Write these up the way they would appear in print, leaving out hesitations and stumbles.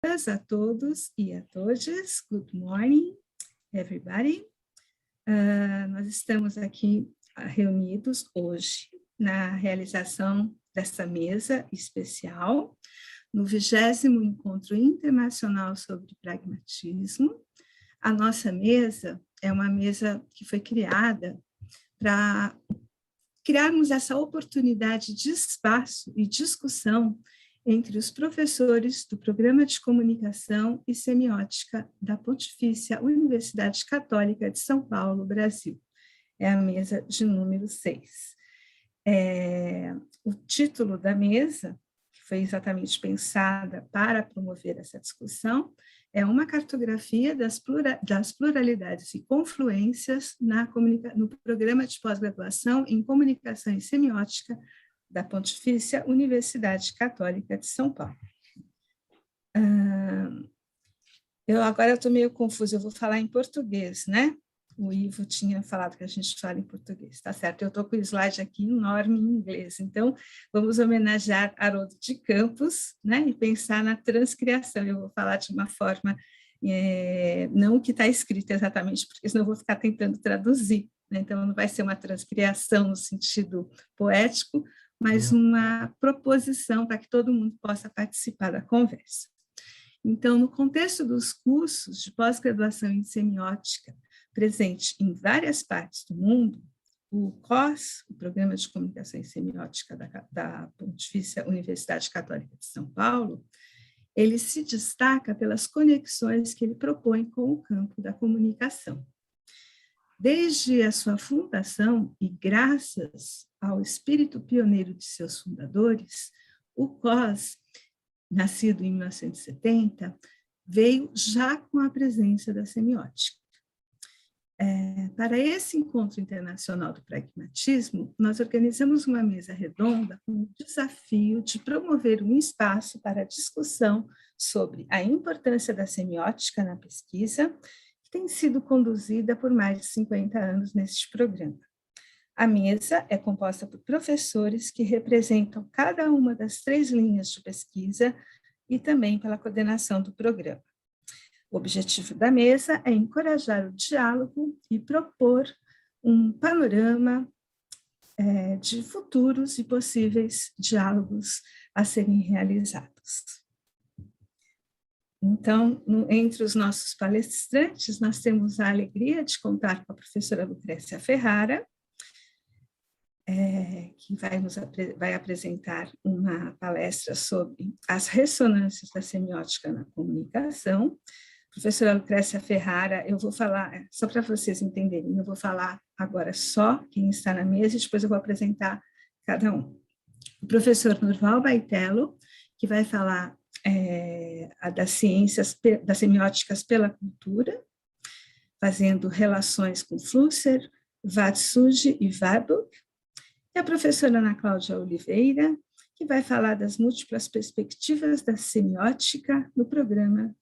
A todos e a todas. Good morning, everybody. Nós estamos aqui reunidos hoje na realização dessa mesa especial, no 20º Encontro Internacional sobre Pragmatismo. A nossa mesa é uma mesa que foi criada para criarmos essa oportunidade de espaço e discussão entre os professores do Programa de Comunicação e Semiótica da Pontifícia Universidade Católica de São Paulo, Brasil. É a mesa de número 6. O título da mesa, que foi exatamente pensada para promover essa discussão, é uma cartografia das pluralidades e confluências no Programa de Pós-Graduação em Comunicação e Semiótica da Pontifícia Universidade Católica de São Paulo. Agora estou meio confusa, eu vou falar em português, né? O Ivo tinha falado que a gente fala em português, tá certo? Eu estou com o slide aqui enorme em inglês, então vamos homenagear Haroldo de Campos, né? E pensar na transcriação. Eu vou falar de uma forma, não o que está escrito exatamente, porque senão eu vou ficar tentando traduzir, né? Então não vai ser uma transcriação no sentido poético, mas uma proposição para que todo mundo possa participar da conversa. Então, no contexto dos cursos de pós-graduação em semiótica, presente em várias partes do mundo, o COS, o Programa de Comunicação e Semiótica da Pontifícia Universidade Católica de São Paulo, ele se destaca pelas conexões que ele propõe com o campo da comunicação. Desde a sua fundação, e graças ao espírito pioneiro de seus fundadores, o COS, nascido em 1970, veio já com a presença da semiótica. Para esse encontro internacional do pragmatismo, nós organizamos uma mesa redonda com o desafio de promover um espaço para discussão sobre a importância da semiótica na pesquisa, tem sido conduzida por mais de 50 anos neste programa. A mesa é composta por professores que representam cada uma das 3 linhas de pesquisa e também pela coordenação do programa. O objetivo da mesa é encorajar o diálogo e propor um panorama de futuros e possíveis diálogos a serem realizados. Então, entre os nossos palestrantes, nós temos a alegria de contar com a professora Lucrécia Ferrara, que vai apresentar uma palestra sobre as ressonâncias da semiótica na comunicação. Professora Lucrécia Ferrara, eu vou falar, só para vocês entenderem, eu vou falar agora só quem está na mesa e depois eu vou apresentar cada um. O professor Nurval Baitello, que vai falar das ciências, das semióticas pela cultura, fazendo relações com Flusser, Watsuji e Warburg, e a professora Ana Cláudia Oliveira, que vai falar das múltiplas perspectivas da semiótica no programa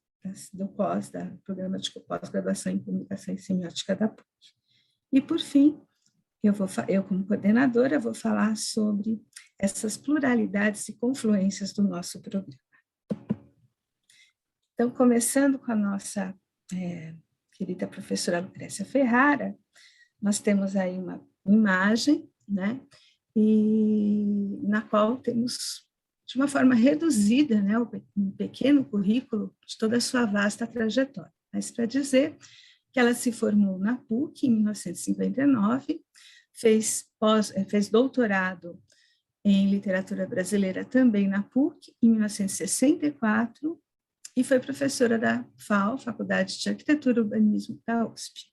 Programa de Pós-Graduação em Comunicação e Semiótica da PUC. E, por fim, eu como coordenadora, vou falar sobre essas pluralidades e confluências do nosso programa. Então, começando com a nossa querida professora Lucrécia Ferrara, nós temos aí uma imagem, né, e na qual temos, de uma forma reduzida, né, um pequeno currículo de toda a sua vasta trajetória. Mas para dizer que ela se formou na PUC em 1959, fez doutorado em literatura brasileira também na PUC em 1964, e foi professora da FAU, Faculdade de Arquitetura e Urbanismo da USP.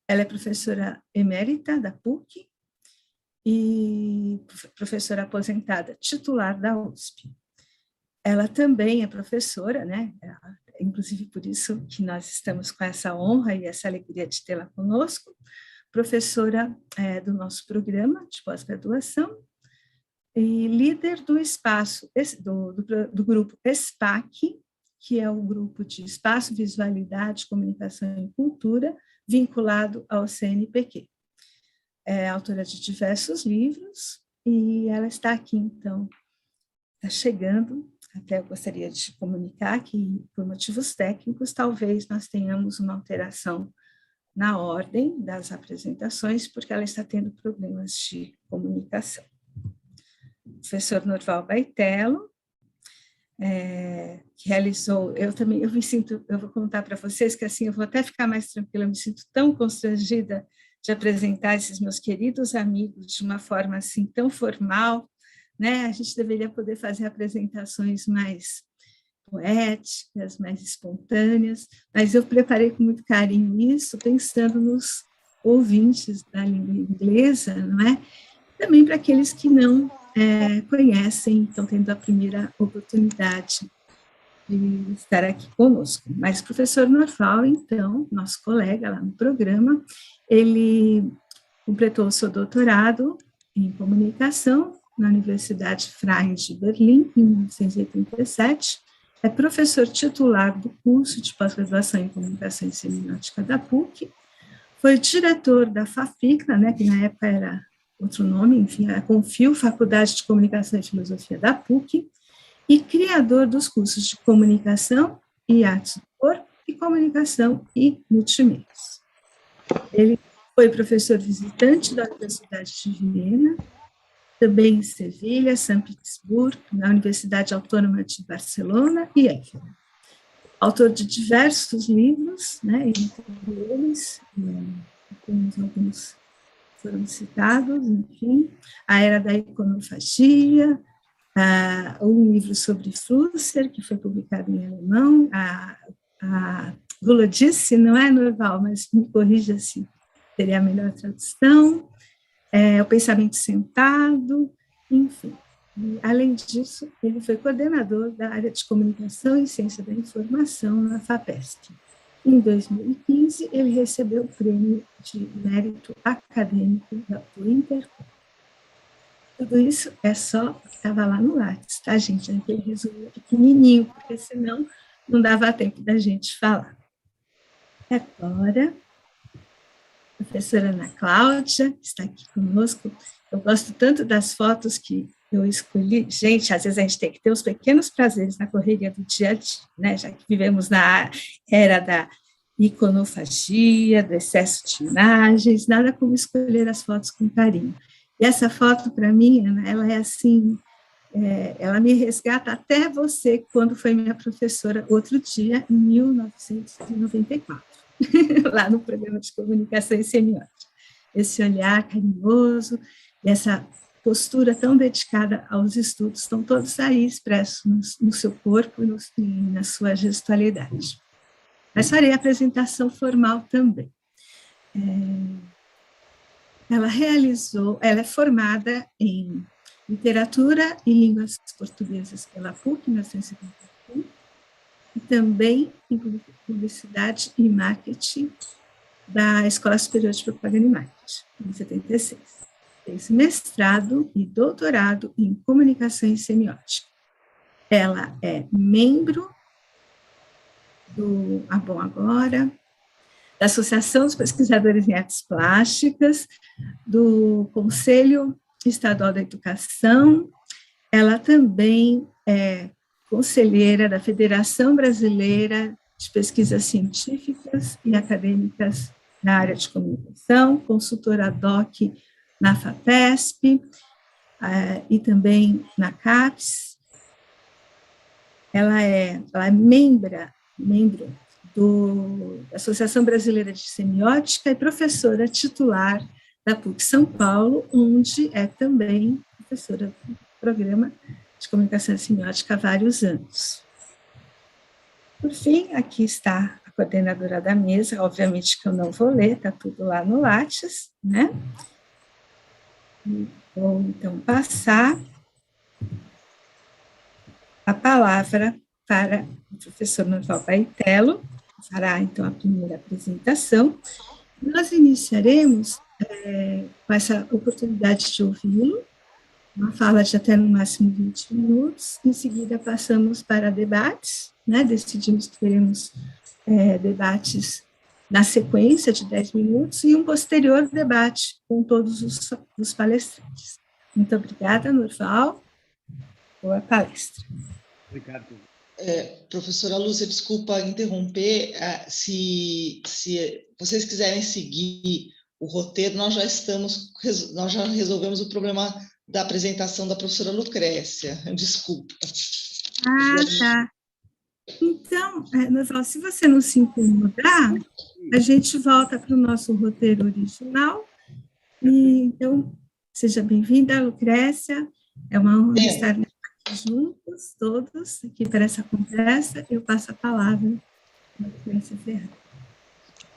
Ela é professora emérita da PUC e professora aposentada titular da USP. Ela também é professora, né? Inclusive por isso que nós estamos com essa honra e essa alegria de tê-la conosco, professora do nosso programa de pós-graduação e líder do espaço, do grupo SPAC, que é o grupo de Espaço, Visualidade, Comunicação e Cultura, vinculado ao CNPq. É autora de diversos livros, e ela está aqui, então, está chegando até eu gostaria de comunicar que, por motivos técnicos, talvez nós tenhamos uma alteração na ordem das apresentações, porque ela está tendo problemas de comunicação. O professor Norval Baitello, que realizou, eu vou contar para vocês que assim eu vou até ficar mais tranquila, eu me sinto tão constrangida de apresentar esses meus queridos amigos de uma forma assim tão formal, né? A gente deveria poder fazer apresentações mais poéticas, mais espontâneas, mas eu preparei com muito carinho isso, pensando nos ouvintes da língua inglesa, não é? Também para aqueles que não conhecem, estão tendo a primeira oportunidade de estar aqui conosco. Mas o professor Norval, então, nosso colega lá no programa, ele completou o seu doutorado em comunicação na Universidade Freie de Berlim, em 1987, é professor titular do curso de pós-graduação em comunicação e semiótica da PUC, foi diretor da FAFICLA, né, que na época era outro nome, enfim, a Confil, Faculdade de Comunicação e Filosofia da PUC, e criador dos cursos de comunicação e artes do corpo e comunicação e multimeios. Ele foi professor visitante da Universidade de Viena, também em Sevilha, São Petersburgo, na Universidade Autônoma de Barcelona e Évora. Autor de diversos livros, né, entre eles, alguns foram citados, enfim, A Era da Iconofagia, um livro sobre Flusser, que foi publicado em alemão, a Gula disse, não é, Norval, mas me corrija se seria a melhor tradução, O Pensamento Sentado, enfim. E, além disso, ele foi coordenador da área de Comunicação e Ciência da Informação na FAPESP. Em 2015, ele recebeu o Prêmio de Mérito Acadêmico do Intercom. Tudo isso é só o que estava lá no Lattes, tá, gente? Aquele resumo pequenininho, porque senão não dava tempo da gente falar. Agora, a professora Ana Cláudia está aqui conosco. Eu gosto tanto das fotos que eu escolhi. Gente, às vezes a gente tem que ter os pequenos prazeres na correria do dia a dia, né? Já que vivemos na era da iconofagia, do excesso de imagens, nada como escolher as fotos com carinho. E essa foto, para mim, Ana, ela é assim, ela me resgata até você, quando foi minha professora, outro dia, em 1994, lá no programa de comunicação e semiótica. Esse olhar carinhoso, essa postura tão dedicada aos estudos, estão todos aí expressos no seu corpo e na sua gestualidade. Mas farei a apresentação formal também. Ela é formada em Literatura e Línguas Portuguesas pela PUC, em 1951, e também em Publicidade e Marketing da Escola Superior de Propaganda e Marketing, em 76. Fez mestrado e doutorado em Comunicação e Semiótica. Ela é membro do Bom Agora, da Associação dos Pesquisadores em Artes Plásticas, do Conselho Estadual da Educação. Ela também é conselheira da Federação Brasileira de Pesquisas Científicas e Acadêmicas na área de comunicação, consultora DOC na FAPESP e também na CAPES. Ela é membro da Associação Brasileira de Semiótica e professora titular da PUC São Paulo, onde é também professora do programa de comunicação e semiótica há vários anos. Por fim, aqui está a coordenadora da mesa, obviamente que eu não vou ler, está tudo lá no Lattes, né? Vou, então, passar a palavra para o professor Norval Baitello, que fará, então, a primeira apresentação. Nós iniciaremos com essa oportunidade de ouvi-lo, uma fala de até no máximo 20 minutos, em seguida passamos para debates, né? Decidimos que teremos debates na sequência de 10 minutos e um posterior debate com todos os palestrantes. Muito obrigada, Norval. Boa palestra. Professora Lúcia, desculpa interromper, se vocês quiserem seguir o roteiro, nós já resolvemos o problema da apresentação da professora Lucrécia, desculpa. Tá. Então, se você não se incomodar, a gente volta para o nosso roteiro original. E, então, seja bem-vinda, Lucrécia. É uma honra estar aqui juntos, todos, aqui para essa conversa. Eu passo a palavra para a Lucrécia Ferrari.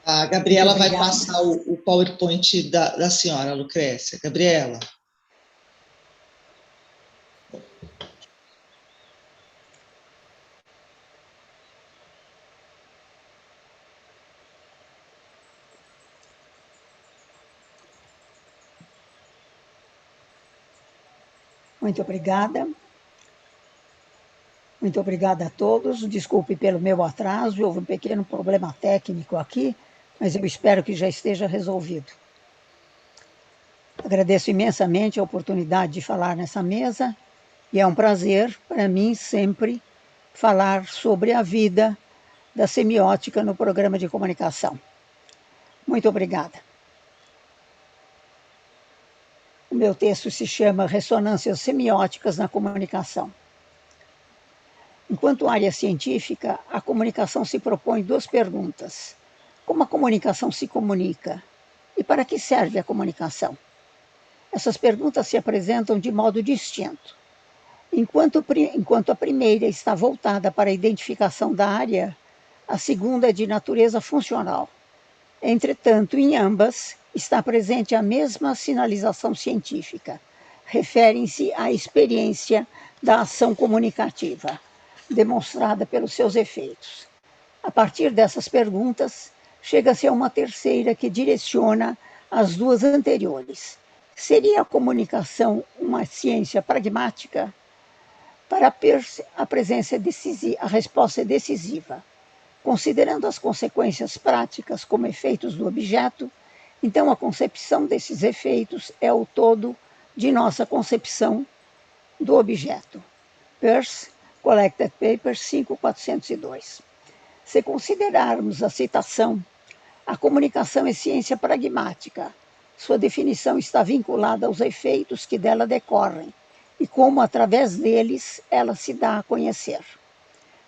A Gabriela vai passar o PowerPoint da senhora, Lucrécia. Gabriela. Muito obrigada. Muito obrigada a todos. Desculpe pelo meu atraso, houve um pequeno problema técnico aqui, mas eu espero que já esteja resolvido. Agradeço imensamente a oportunidade de falar nessa mesa e é um prazer para mim sempre falar sobre a vida da semiótica no programa de comunicação. Muito obrigada. O meu texto se chama Ressonâncias Semióticas na Comunicação. Enquanto área científica, a comunicação se propõe duas perguntas. Como a comunicação se comunica? E para que serve a comunicação? Essas perguntas se apresentam de modo distinto. Enquanto a primeira está voltada para a identificação da área, a segunda é de natureza funcional. Entretanto, em ambas, está presente a mesma sinalização científica. Referem-se à experiência da ação comunicativa, demonstrada pelos seus efeitos. A partir dessas perguntas, chega-se a uma terceira que direciona as duas anteriores. Seria a comunicação uma ciência pragmática? Para Peirce, a resposta é decisiva. Considerando as consequências práticas como efeitos do objeto, então a concepção desses efeitos é o todo de nossa concepção do objeto. Peirce, Collected Papers 5402. Se considerarmos a citação, a comunicação é ciência pragmática. Sua definição está vinculada aos efeitos que dela decorrem e como, através deles, ela se dá a conhecer.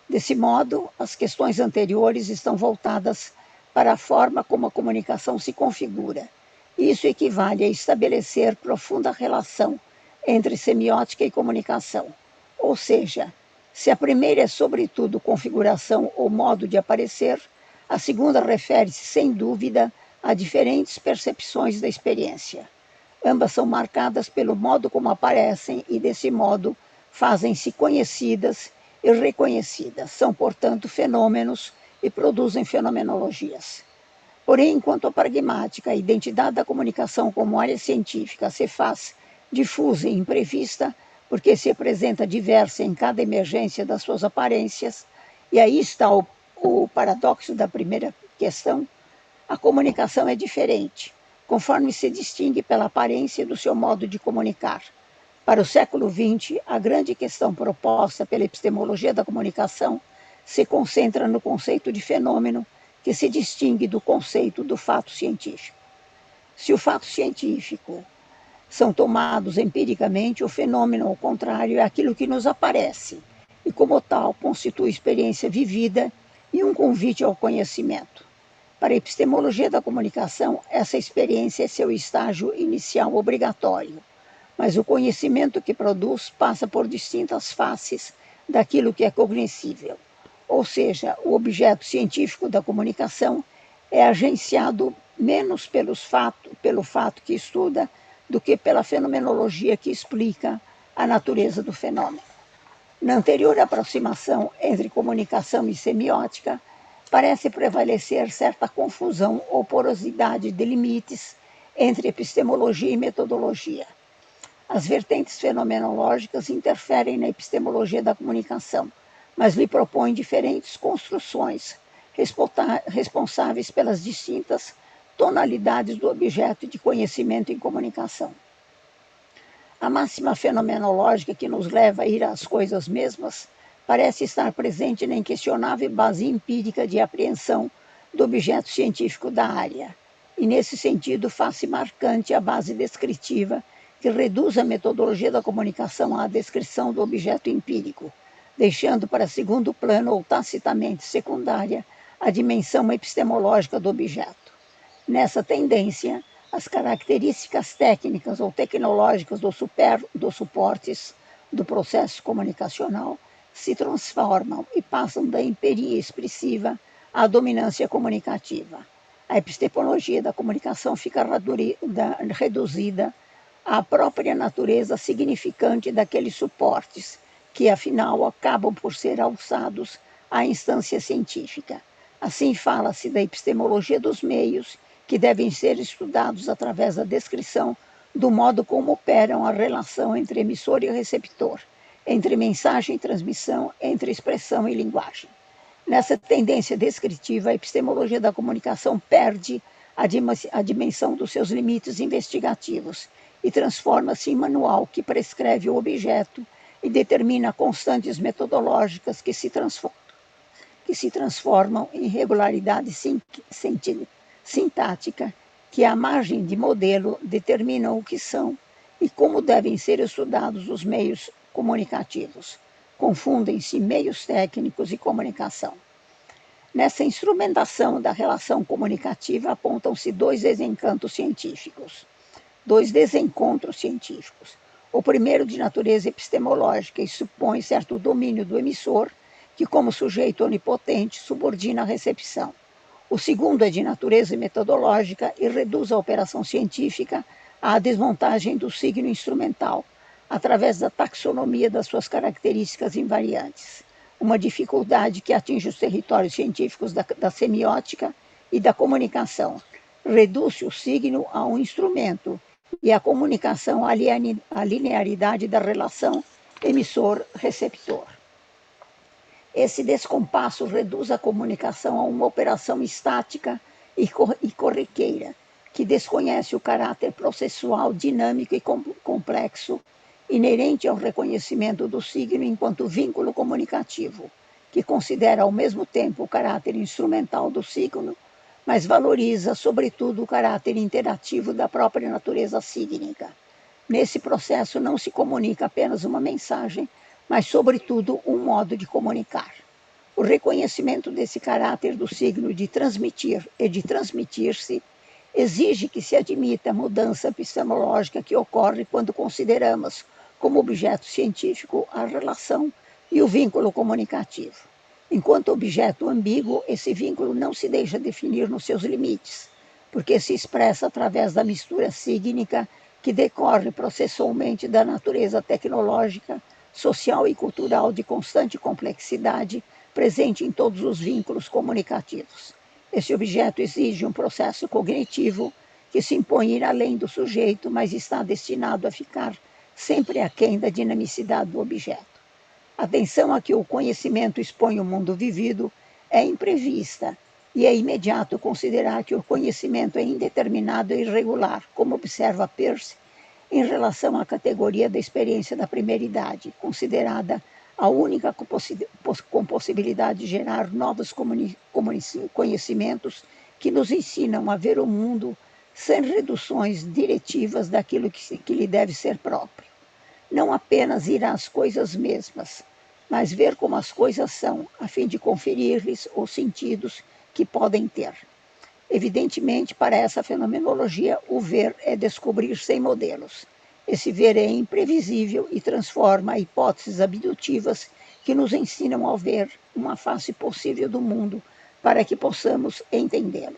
Desse modo, as questões anteriores estão voltadas para a forma como a comunicação se configura. Isso equivale a estabelecer profunda relação entre semiótica e comunicação. Ou seja, se a primeira é sobretudo configuração ou modo de aparecer, a segunda refere-se, sem dúvida, a diferentes percepções da experiência. Ambas são marcadas pelo modo como aparecem e, desse modo, fazem-se conhecidas e reconhecidas. São, portanto, fenômenos e produzem fenomenologias. Porém, enquanto a pragmática, a identidade da comunicação como área científica se faz difusa e imprevista, porque se apresenta diversa em cada emergência das suas aparências, e aí está o paradoxo da primeira questão, a comunicação é diferente, conforme se distingue pela aparência do seu modo de comunicar. Para o século XX, a grande questão proposta pela epistemologia da comunicação se concentra no conceito de fenômeno, que se distingue do conceito do fato científico. Se o fato científico são tomados empiricamente, o fenômeno, ao contrário, é aquilo que nos aparece, e como tal, constitui experiência vivida e um convite ao conhecimento. Para a epistemologia da comunicação, essa experiência é seu estágio inicial obrigatório, mas o conhecimento que produz passa por distintas faces daquilo que é cognoscível. Ou seja, o objeto científico da comunicação é agenciado menos pelo fato que estuda do que pela fenomenologia que explica a natureza do fenômeno. Na anterior aproximação entre comunicação e semiótica, parece prevalecer certa confusão ou porosidade de limites entre epistemologia e metodologia. As vertentes fenomenológicas interferem na epistemologia da comunicação, mas lhe propõem diferentes construções, responsáveis pelas distintas tonalidades do objeto de conhecimento em comunicação. A máxima fenomenológica que nos leva a ir às coisas mesmas parece estar presente na inquestionável base empírica de apreensão do objeto científico da área. E, nesse sentido, faz-se marcante a base descritiva que reduz a metodologia da comunicação à descrição do objeto empírico, deixando para segundo plano ou tacitamente secundária a dimensão epistemológica do objeto. Nessa tendência, as características técnicas ou tecnológicas dos suportes do processo comunicacional se transformam e passam da empiria expressiva à dominância comunicativa. A epistemologia da comunicação fica reduzida à própria natureza significante daqueles suportes, que afinal acabam por ser alçados à instância científica. Assim fala-se da epistemologia dos meios, que devem ser estudados através da descrição do modo como operam a relação entre emissor e receptor, entre mensagem e transmissão, entre expressão e linguagem. Nessa tendência descritiva, a epistemologia da comunicação perde a dimensão dos seus limites investigativos e transforma-se em manual que prescreve o objeto e determina constantes metodológicas que se transformam em regularidade sintática que, à margem de modelo, determinam o que são e como devem ser estudados os meios comunicativos. Confundem-se meios técnicos e comunicação. Nessa instrumentação da relação comunicativa apontam-se dois desencontros científicos. O primeiro de natureza epistemológica e supõe certo domínio do emissor, que como sujeito onipotente subordina a recepção. O segundo é de natureza metodológica e reduz a operação científica à desmontagem do signo instrumental, através da taxonomia das suas características invariantes, uma dificuldade que atinge os territórios científicos da semiótica e da comunicação. Reduz-se o signo a um instrumento e a comunicação à linearidade da relação emissor-receptor. Esse descompasso reduz a comunicação a uma operação estática e corriqueira, que desconhece o caráter processual dinâmico e complexo inerente ao reconhecimento do signo enquanto vínculo comunicativo, que considera ao mesmo tempo o caráter instrumental do signo, mas valoriza, sobretudo, o caráter interativo da própria natureza sígnica. Nesse processo não se comunica apenas uma mensagem, mas, sobretudo, um modo de comunicar. O reconhecimento desse caráter do signo de transmitir e de transmitir-se exige que se admita a mudança epistemológica que ocorre quando consideramos como objeto científico a relação e o vínculo comunicativo. Enquanto objeto ambíguo, esse vínculo não se deixa definir nos seus limites, porque se expressa através da mistura sígnica que decorre processualmente da natureza tecnológica, social e cultural de constante complexidade presente em todos os vínculos comunicativos. Esse objeto exige um processo cognitivo que se impõe ir além do sujeito, mas está destinado a ficar sempre aquém da dinamicidade do objeto. Atenção a que o conhecimento expõe o mundo vivido é imprevista e é imediato considerar que o conhecimento é indeterminado e irregular, como observa Peirce, em relação à categoria da experiência da primeira idade, considerada a única com possibilidade de gerar novos conhecimentos que nos ensinam a ver o mundo sem reduções diretivas daquilo que lhe deve ser próprio. Não apenas ir às coisas mesmas, mas ver como as coisas são, a fim de conferir-lhes os sentidos que podem ter. Evidentemente, para essa fenomenologia, o ver é descobrir sem modelos. Esse ver é imprevisível e transforma hipóteses abdutivas que nos ensinam a ver uma face possível do mundo para que possamos entendê-lo.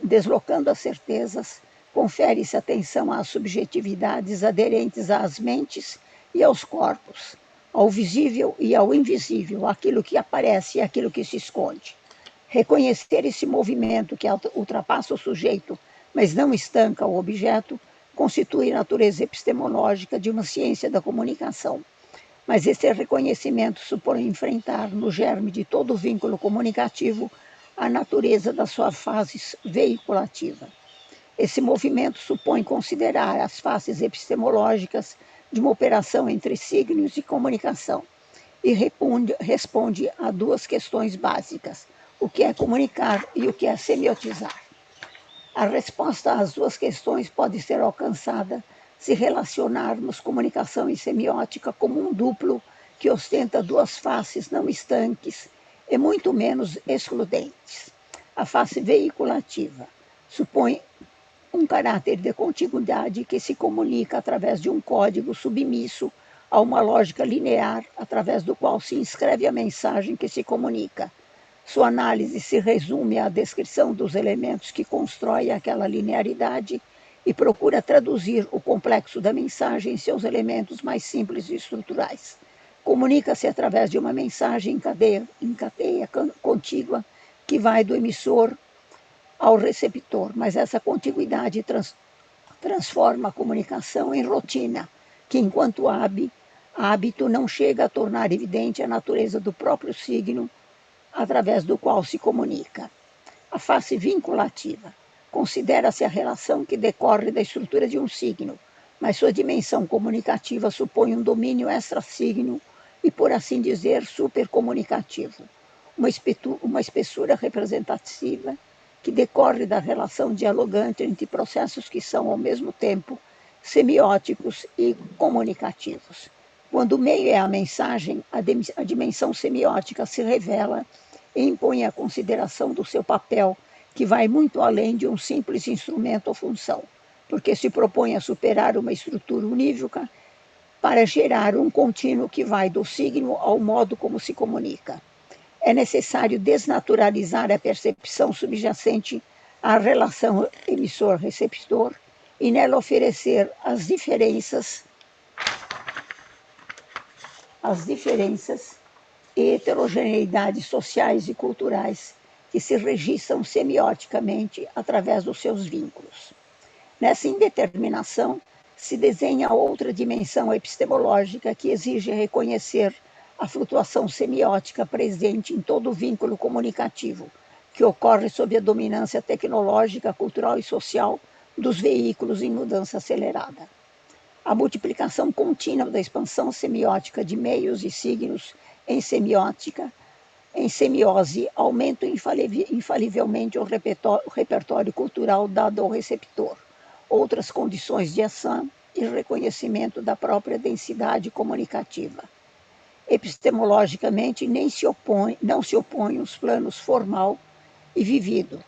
Deslocando as certezas, confere-se atenção às subjetividades aderentes às mentes e aos corpos, ao visível e ao invisível, aquilo que aparece e aquilo que se esconde. Reconhecer esse movimento que ultrapassa o sujeito, mas não estanca o objeto, constitui a natureza epistemológica de uma ciência da comunicação. Mas esse reconhecimento supõe enfrentar, no germe de todo vínculo comunicativo, a natureza da sua fase veiculativa. Esse movimento supõe considerar as faces epistemológicas de uma operação entre signos e comunicação. e responde a duas questões básicas: o que é comunicar e o que é semiotizar. A resposta às duas questões pode ser alcançada se relacionarmos comunicação e semiótica como um duplo que ostenta duas faces não estanques e muito menos excludentes. A face veiculativa supõe um caráter de contiguidade que se comunica através de um código submisso a uma lógica linear através do qual se inscreve a mensagem que se comunica. Sua análise se resume à descrição dos elementos que constroem aquela linearidade e procura traduzir o complexo da mensagem em seus elementos mais simples e estruturais. Comunica-se através de uma mensagem em cadeia contígua que vai do emissor ao receptor, mas essa contiguidade transforma a comunicação em rotina, que enquanto hábito não chega a tornar evidente a natureza do próprio signo através do qual se comunica. A face vinculativa considera-se a relação que decorre da estrutura de um signo, mas sua dimensão comunicativa supõe um domínio extra-signo e, por assim dizer, supercomunicativo, uma espessura representativa que decorre da relação dialogante entre processos que são, ao mesmo tempo, semióticos e comunicativos. Quando o meio é a mensagem, a dimensão semiótica se revela e impõe a consideração do seu papel, que vai muito além de um simples instrumento ou função, porque se propõe a superar uma estrutura unívoca para gerar um contínuo que vai do signo ao modo como se comunica. É necessário desnaturalizar a percepção subjacente à relação emissor-receptor e nela oferecer as diferenças e heterogeneidades sociais e culturais que se registram semioticamente através dos seus vínculos. Nessa indeterminação, se desenha outra dimensão epistemológica que exige reconhecer a flutuação semiótica presente em todo o vínculo comunicativo, que ocorre sob a dominância tecnológica, cultural e social dos veículos em mudança acelerada. A multiplicação contínua da expansão semiótica de meios e signos em semiose, aumenta infalivelmente o repertório cultural dado ao receptor, outras condições de ação e reconhecimento da própria densidade comunicativa. Epistemologicamente, não se opõe os planos formal e vivido,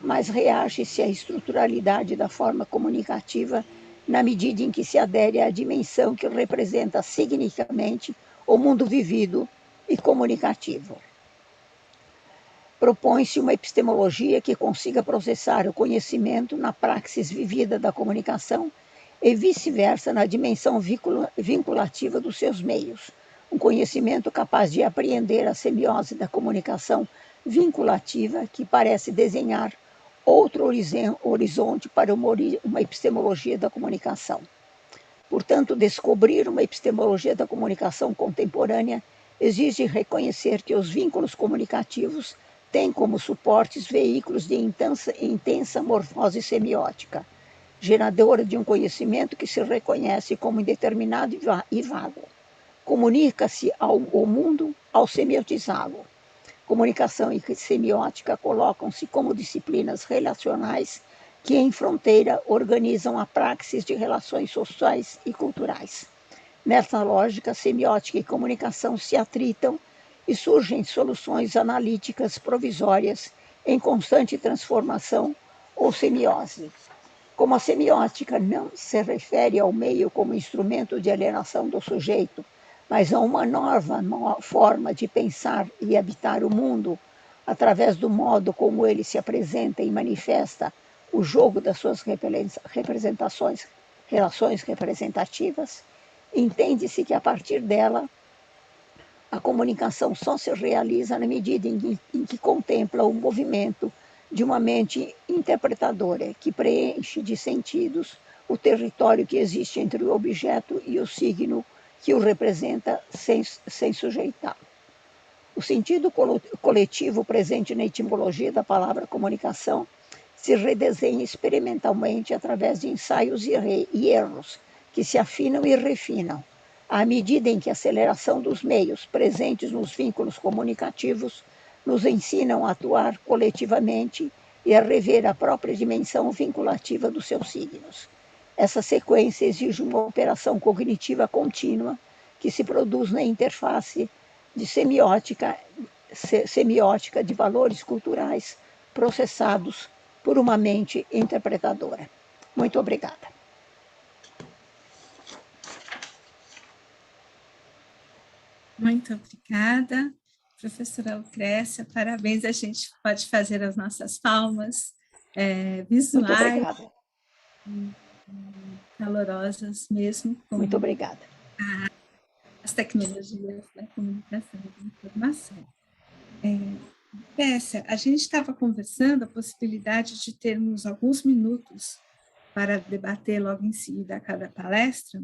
mas reage-se à estruturalidade da forma comunicativa na medida em que se adere à dimensão que representa signicamente o mundo vivido e comunicativo. Propõe-se uma epistemologia que consiga processar o conhecimento na praxis vivida da comunicação e vice-versa na dimensão vinculativa dos seus meios. Um conhecimento capaz de apreender a semiose da comunicação vinculativa que parece desenhar outro horizonte para uma epistemologia da comunicação. Portanto, descobrir uma epistemologia da comunicação contemporânea exige reconhecer que os vínculos comunicativos têm como suportes veículos de intensa morfose semiótica, geradora de um conhecimento que se reconhece como indeterminado e vago. Comunica-se ao mundo ao semiotizá-lo. Comunicação e semiótica colocam-se como disciplinas relacionais que, em fronteira, organizam a praxis de relações sociais e culturais. Nessa lógica, semiótica e comunicação se atritam e surgem soluções analíticas provisórias em constante transformação ou semiose. Como a semiótica não se refere ao meio como instrumento de alienação do sujeito, mas a uma nova forma de pensar e habitar o mundo através do modo como ele se apresenta e manifesta o jogo das suas relações representativas, entende-se que a partir dela a comunicação só se realiza na medida em que contempla o movimento de uma mente interpretadora que preenche de sentidos o território que existe entre o objeto e o signo que o representa sem sujeitá-lo. O sentido coletivo presente na etimologia da palavra comunicação se redesenha experimentalmente através de ensaios e erros que se afinam e refinam, à medida em que a aceleração dos meios presentes nos vínculos comunicativos nos ensinam a atuar coletivamente e a rever a própria dimensão vinculativa dos seus signos. Essa sequência exige uma operação cognitiva contínua que se produz na interface de semiótica de valores culturais processados por uma mente interpretadora. Muito obrigada. Muito obrigada, professora Lucrécia, parabéns, a gente pode fazer as nossas palmas visuais, calorosas mesmo. Muito obrigada. As tecnologias da comunicação e da informação. Pécia, a gente estava conversando a possibilidade de termos alguns minutos para debater logo em seguida a cada palestra,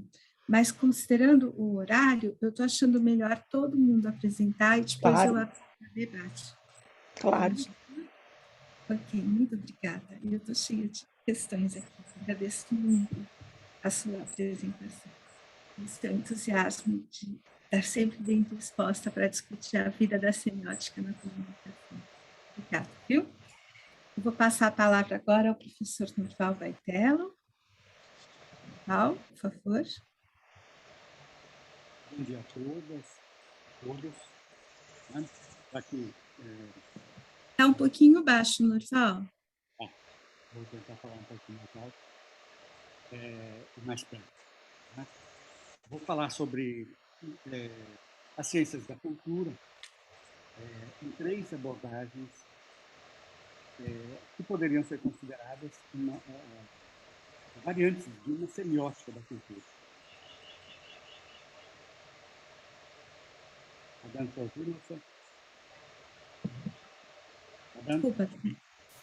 mas considerando o horário, eu estou achando melhor todo mundo apresentar e depois eu abro o debate. Claro. Ok, muito obrigada. Eu estou cheia de questões aqui. Agradeço muito a sua apresentação. O seu entusiasmo de estar sempre bem disposta para discutir a vida da semiótica na comunicação. Obrigada, viu? Eu vou passar a palavra agora ao professor Nurval Baitello. Nurval, por favor. Bom dia a todas, todos. Está um pouquinho baixo, Nurval. Vou tentar falar um pouquinho mais alto e mais perto. Né? Vou falar sobre as ciências da cultura em 3 abordagens que poderiam ser consideradas variantes de uma semiótica da cultura. Está dando para ouvir, você? Desculpa,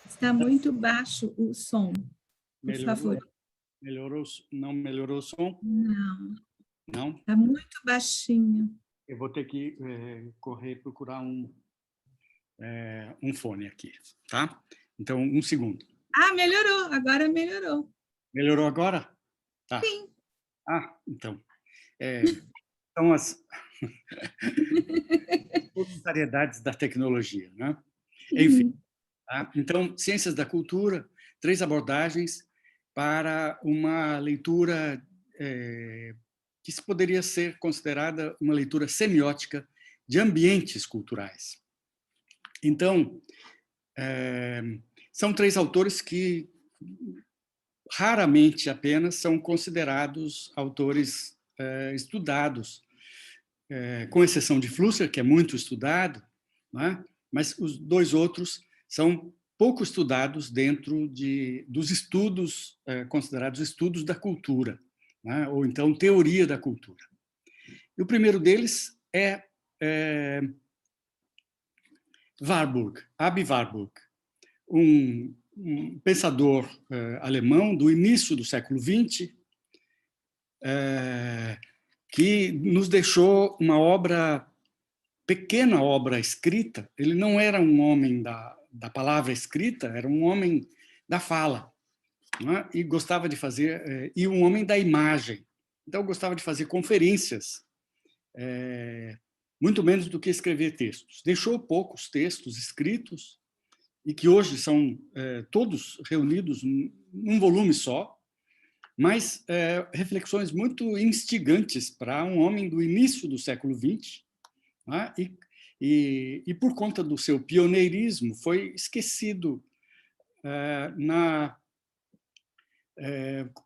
está muito baixo o som, por favor. Melhorou? Não melhorou o som? Não. Não? Está muito baixinho. Eu vou ter que correr procurar um fone aqui, tá? Então, 1 segundo. Ah, melhorou, agora melhorou. Melhorou agora? Tá. Sim. Então. São as variedades da tecnologia, né? Enfim. Tá? Então, ciências da cultura, 3 abordagens para uma leitura que poderia ser considerada uma leitura semiótica de ambientes culturais. Então, são 3 autores que raramente apenas são considerados autores estudados, com exceção de Flusser, que é muito estudado, né? Mas os 2 outros são pouco estudados dentro dos estudos considerados estudos da cultura, né? Ou então teoria da cultura. E o primeiro deles é Warburg, Aby Warburg, um pensador alemão do início do século XX, que nos deixou uma pequena obra escrita. Ele não era um homem da palavra escrita, era um homem da fala, né? E gostava de fazer, e um homem da imagem. Então, gostava de fazer conferências, muito menos do que escrever textos. Deixou poucos textos escritos, e que hoje são todos reunidos num volume só, mas reflexões muito instigantes para um homem do início do século XX, né? E por conta do seu pioneirismo, foi esquecido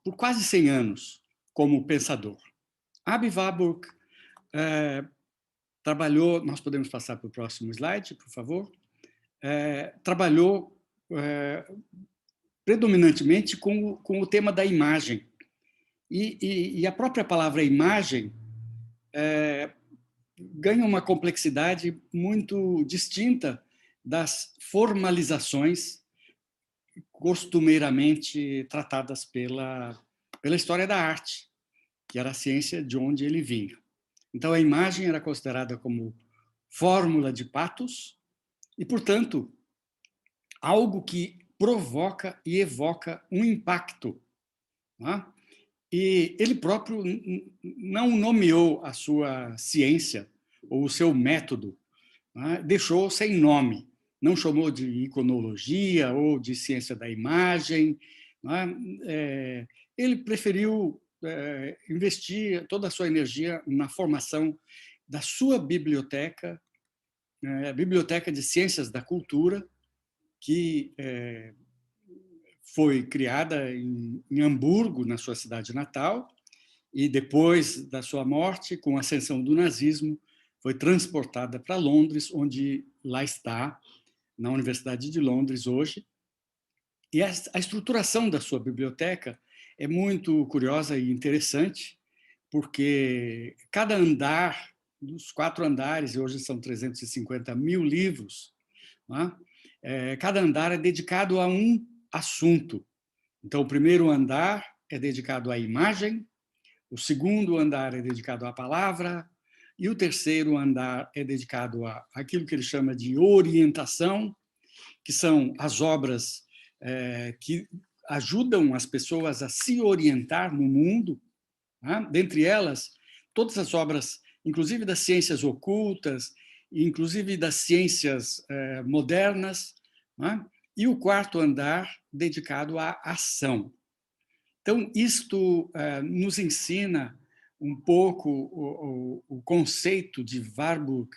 por quase 100 anos como pensador. Aby Warburg trabalhou, nós podemos passar para o próximo slide, por favor, trabalhou predominantemente com o tema da imagem. E a própria palavra imagem ganha uma complexidade muito distinta das formalizações costumeiramente tratadas pela história da arte, que era a ciência de onde ele vinha. Então, a imagem era considerada como fórmula de patos e, portanto, algo que provoca e evoca um impacto, né? E ele próprio não nomeou a sua ciência ou o seu método, né? Deixou sem nome, não chamou de iconologia ou de ciência da imagem, né? Ele preferiu investir toda a sua energia na formação da sua biblioteca, a Biblioteca de Ciências da Cultura, que foi criada em Hamburgo, na sua cidade natal, e depois da sua morte, com a ascensão do nazismo, foi transportada para Londres, onde lá está, na Universidade de Londres hoje. E a estruturação da sua biblioteca é muito curiosa e interessante, porque cada andar, dos 4 andares, e hoje são 350 mil livros, né? Cada andar é dedicado a um assunto. Então, o primeiro andar é dedicado à imagem, o segundo andar é dedicado à palavra, e o terceiro andar é dedicado àquilo que ele chama de orientação, que são as obras que ajudam as pessoas a se orientar no mundo, né? Dentre elas, todas as obras, inclusive das ciências ocultas, inclusive das ciências modernas, né? E o quarto andar dedicado à ação. Então, isto nos ensina um pouco o conceito de Warburg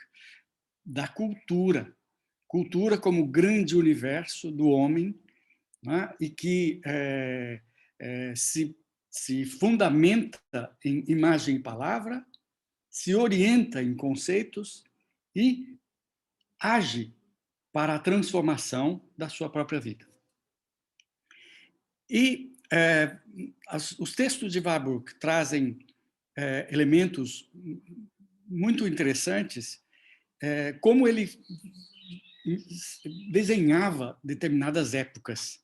da cultura, cultura como grande universo do homem, né? E que se fundamenta em imagem e palavra, se orienta em conceitos e age para a transformação da sua própria vida. E os textos de Warburg trazem elementos muito interessantes, como ele desenhava determinadas épocas.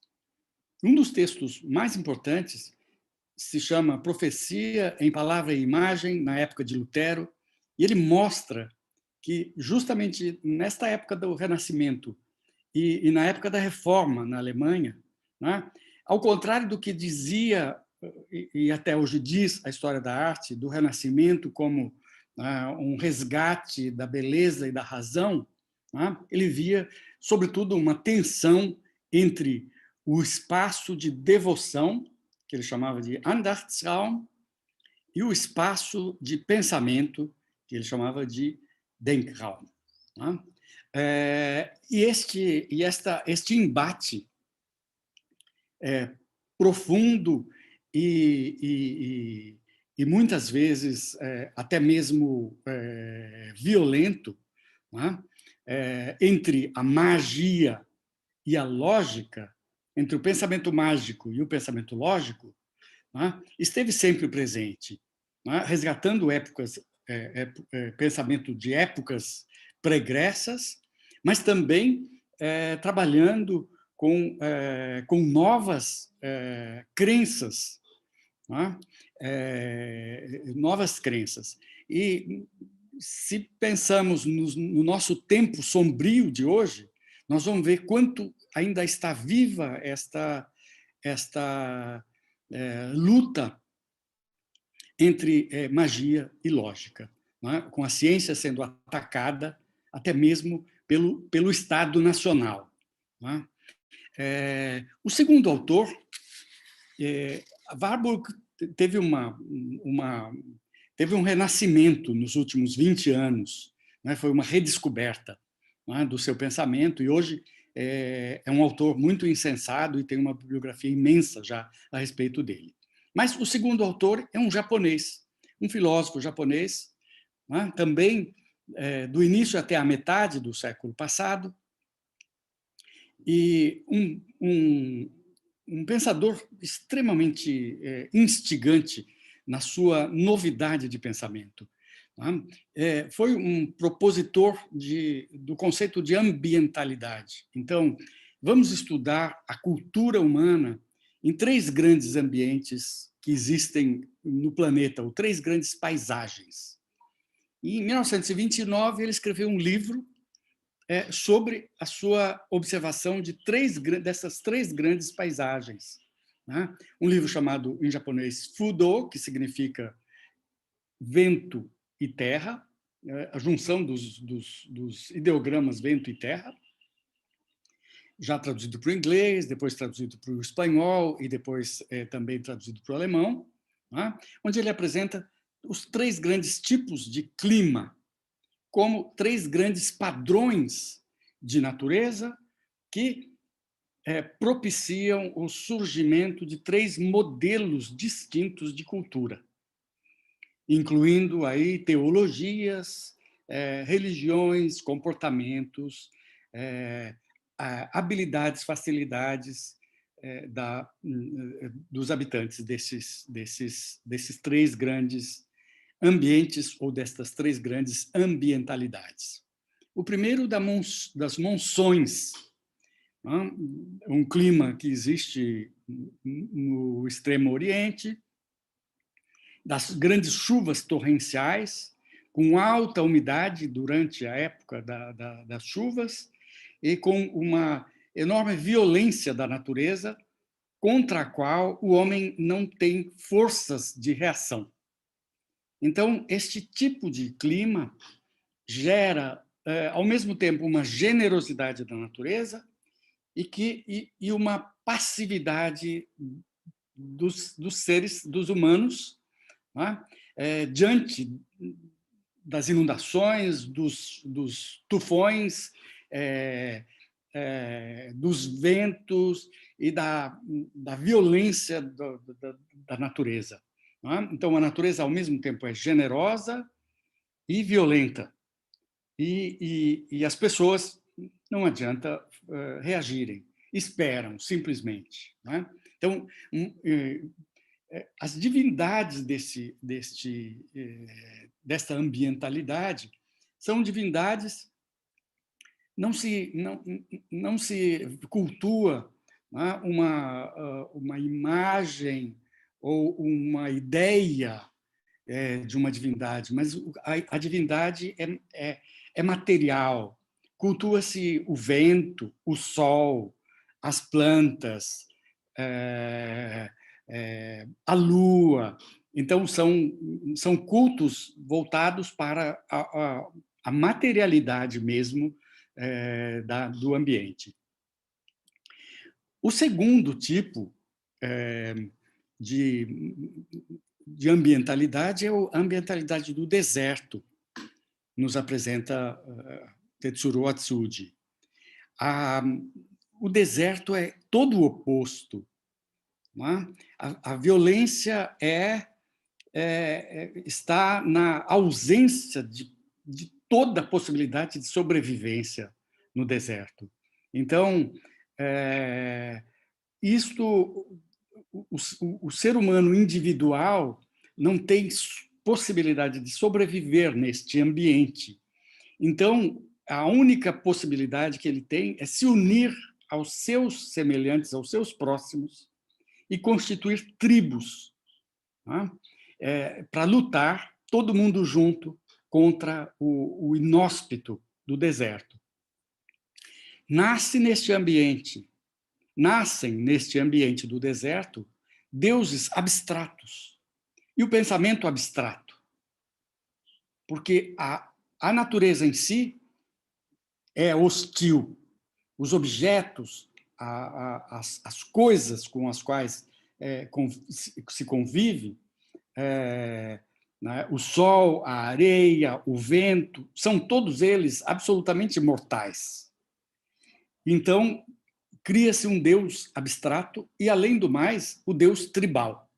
Um dos textos mais importantes se chama Profecia em Palavra e Imagem, na época de Lutero, e ele mostra que, justamente nesta época do Renascimento e na época da Reforma na Alemanha, né, ao contrário do que dizia, e até hoje diz a história da arte, do Renascimento como um resgate da beleza e da razão, né, ele via, sobretudo, uma tensão entre o espaço de devoção, que ele chamava de Andachtsraum, e o espaço de pensamento, que ele chamava de Denkraum. E este embate profundo e muitas vezes até mesmo violento, entre a magia e a lógica, entre o pensamento mágico e o pensamento lógico, esteve sempre presente, resgatando pensamento de épocas pregressas, mas também trabalhando com novas crenças, novas crenças. E se pensamos no nosso tempo sombrio de hoje, nós vamos ver quanto ainda está viva esta luta entre magia e lógica, com a ciência sendo atacada até mesmo pelo Estado Nacional. O segundo autor, Warburg teve um renascimento nos últimos 20 anos, foi uma redescoberta do seu pensamento, e hoje é um autor muito insensado e tem uma bibliografia imensa já a respeito dele. Mas o segundo autor é um japonês, um filósofo japonês, também do início até a metade do século passado, e um pensador extremamente instigante na sua novidade de pensamento. Foi um propositor do conceito de ambientalidade. Então, vamos estudar a cultura humana em 3 grandes ambientes que existem no planeta, ou 3 grandes paisagens. E, em 1929, ele escreveu um livro sobre a sua observação dessas 3 grandes paisagens, né? Um livro chamado, em japonês, Fudo, que significa vento e terra, a junção dos ideogramas vento e terra, já traduzido para o inglês, depois traduzido para o espanhol e depois também traduzido para o alemão, né? Onde ele apresenta os 3 grandes tipos de clima, como 3 grandes padrões de natureza que propiciam o surgimento de 3 modelos distintos de cultura, incluindo aí teologias, religiões, comportamentos, habilidades, facilidades dos habitantes desses 3 grandes ambientes ou destas 3 grandes ambientalidades. O primeiro das monções, um clima que existe no Extremo Oriente, das grandes chuvas torrenciais, com alta umidade durante a época das chuvas e com uma enorme violência da natureza contra a qual o homem não tem forças de reação. Então, este tipo de clima gera, ao mesmo tempo, uma generosidade da natureza e uma passividade dos seres, dos humanos, né? Diante das inundações, dos tufões, dos ventos e da violência da natureza. Né? Então, a natureza, ao mesmo tempo, é generosa e violenta. E as pessoas, não adianta reagirem, esperam, simplesmente. Né? Então, as divindades desta ambientalidade são divindades, não se cultua, né, uma imagem ou uma ideia de uma divindade, mas a divindade é material. Cultua-se o vento, o sol, as plantas, a lua. Então, são cultos voltados para a materialidade mesmo do ambiente. O segundo tipo de ambientalidade é a ambientalidade do deserto, nos apresenta Tetsuro Atsuji. O deserto é todo o oposto. Né? A violência está na ausência de toda a possibilidade de sobrevivência no deserto. Então, o ser humano individual não tem possibilidade de sobreviver neste ambiente. Então, a única possibilidade que ele tem é se unir aos seus semelhantes, aos seus próximos, e constituir tribos, né? Para lutar todo mundo junto contra o inóspito do deserto. Nascem neste ambiente do deserto deuses abstratos e o pensamento abstrato, porque a natureza em si é hostil. Os objetos, as coisas com as quais se convive, né, o sol, a areia, o vento, são todos eles absolutamente mortais. Então, cria-se um Deus abstrato e, além do mais, o Deus tribal.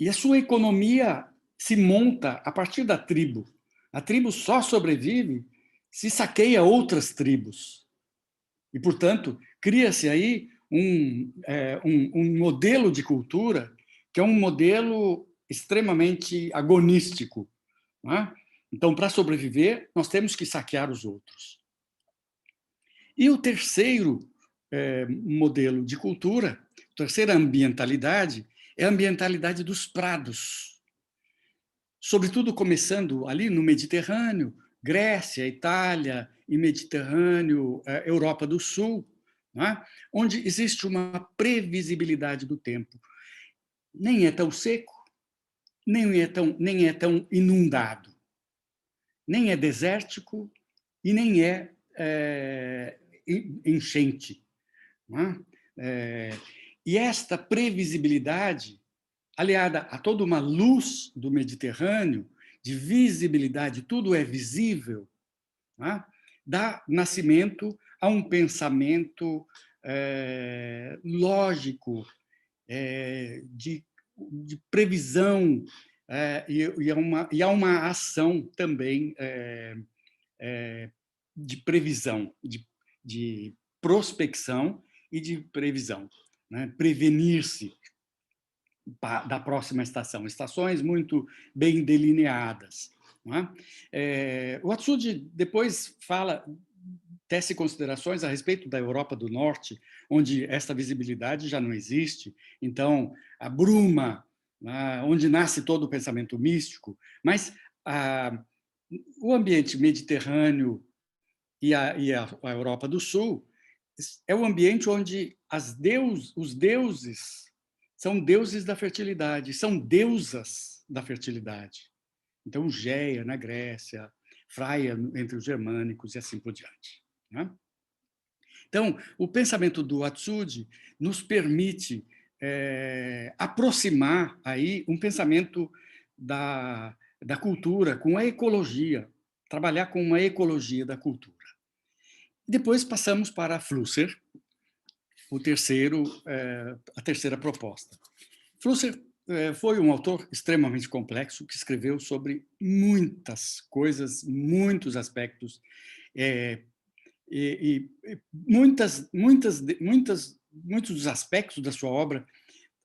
E a sua economia se monta a partir da tribo. A tribo só sobrevive se saqueia outras tribos. E, portanto, cria-se aí um modelo de cultura que é um modelo extremamente agonístico. Né? Então, para sobreviver, nós temos que saquear os outros. E o terceiro modelo de cultura, a terceira ambientalidade, é a ambientalidade dos prados. Sobretudo começando ali no Mediterrâneo, Grécia, Itália e Mediterrâneo, Europa do Sul, não é? Onde existe uma previsibilidade do tempo. Nem é tão seco, nem é tão inundado, nem é desértico e nem é, enchente. Não é? E esta previsibilidade, aliada a toda uma luz do Mediterrâneo, de visibilidade, tudo é visível, não é? Dá nascimento a um pensamento lógico, de previsão, e há uma ação também de previsão, de prospecção e de previsão, né? Prevenir-se da próxima estação, estações muito bem delineadas. Não é? O Atsuji depois tece considerações a respeito da Europa do Norte, onde esta visibilidade já não existe, então a bruma, onde nasce todo o pensamento místico, mas o ambiente mediterrâneo e a Europa do Sul é o ambiente onde os deuses são deuses da fertilidade, são deusas da fertilidade. Então, Géia, na Grécia, Freia, entre os germânicos, e assim por diante. Né? Então, o pensamento do Atsuji nos permite aproximar aí um pensamento da cultura com a ecologia, trabalhar com uma ecologia da cultura. Depois passamos para Flusser, a terceira proposta. Flusser foi um autor extremamente complexo que escreveu sobre muitas coisas, muitos aspectos, e muitos dos aspectos da sua obra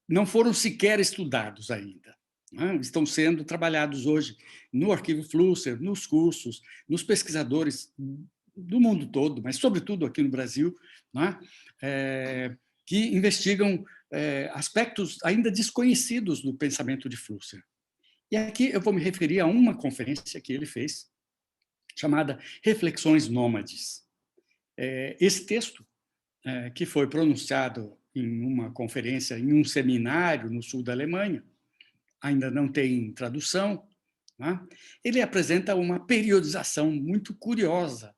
não foram sequer estudados ainda. Né? Estão sendo trabalhados hoje no Arquivo Flusser, nos cursos, nos pesquisadores do mundo todo, mas sobretudo aqui no Brasil, né? Que investigam aspectos ainda desconhecidos do pensamento de Flusser. E aqui eu vou me referir a uma conferência que ele fez, chamada Reflexões Nômades. Esse texto, que foi pronunciado em uma conferência, em um seminário no sul da Alemanha, ainda não tem tradução, né? Ele apresenta uma periodização muito curiosa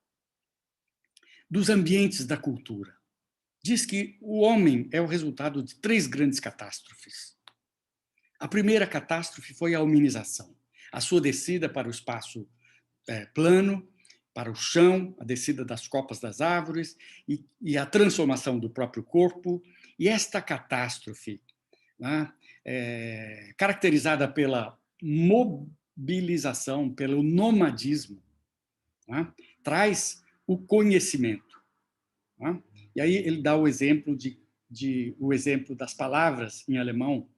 dos ambientes da cultura. Diz que o homem é o resultado de 3 grandes catástrofes. A primeira catástrofe foi a hominização, a sua descida para o espaço plano, para o chão, a descida das copas das árvores e a transformação do próprio corpo. E esta catástrofe, né, caracterizada pela mobilização, pelo nomadismo, né, traz o conhecimento. Né? E aí ele dá o exemplo o exemplo das palavras em alemão,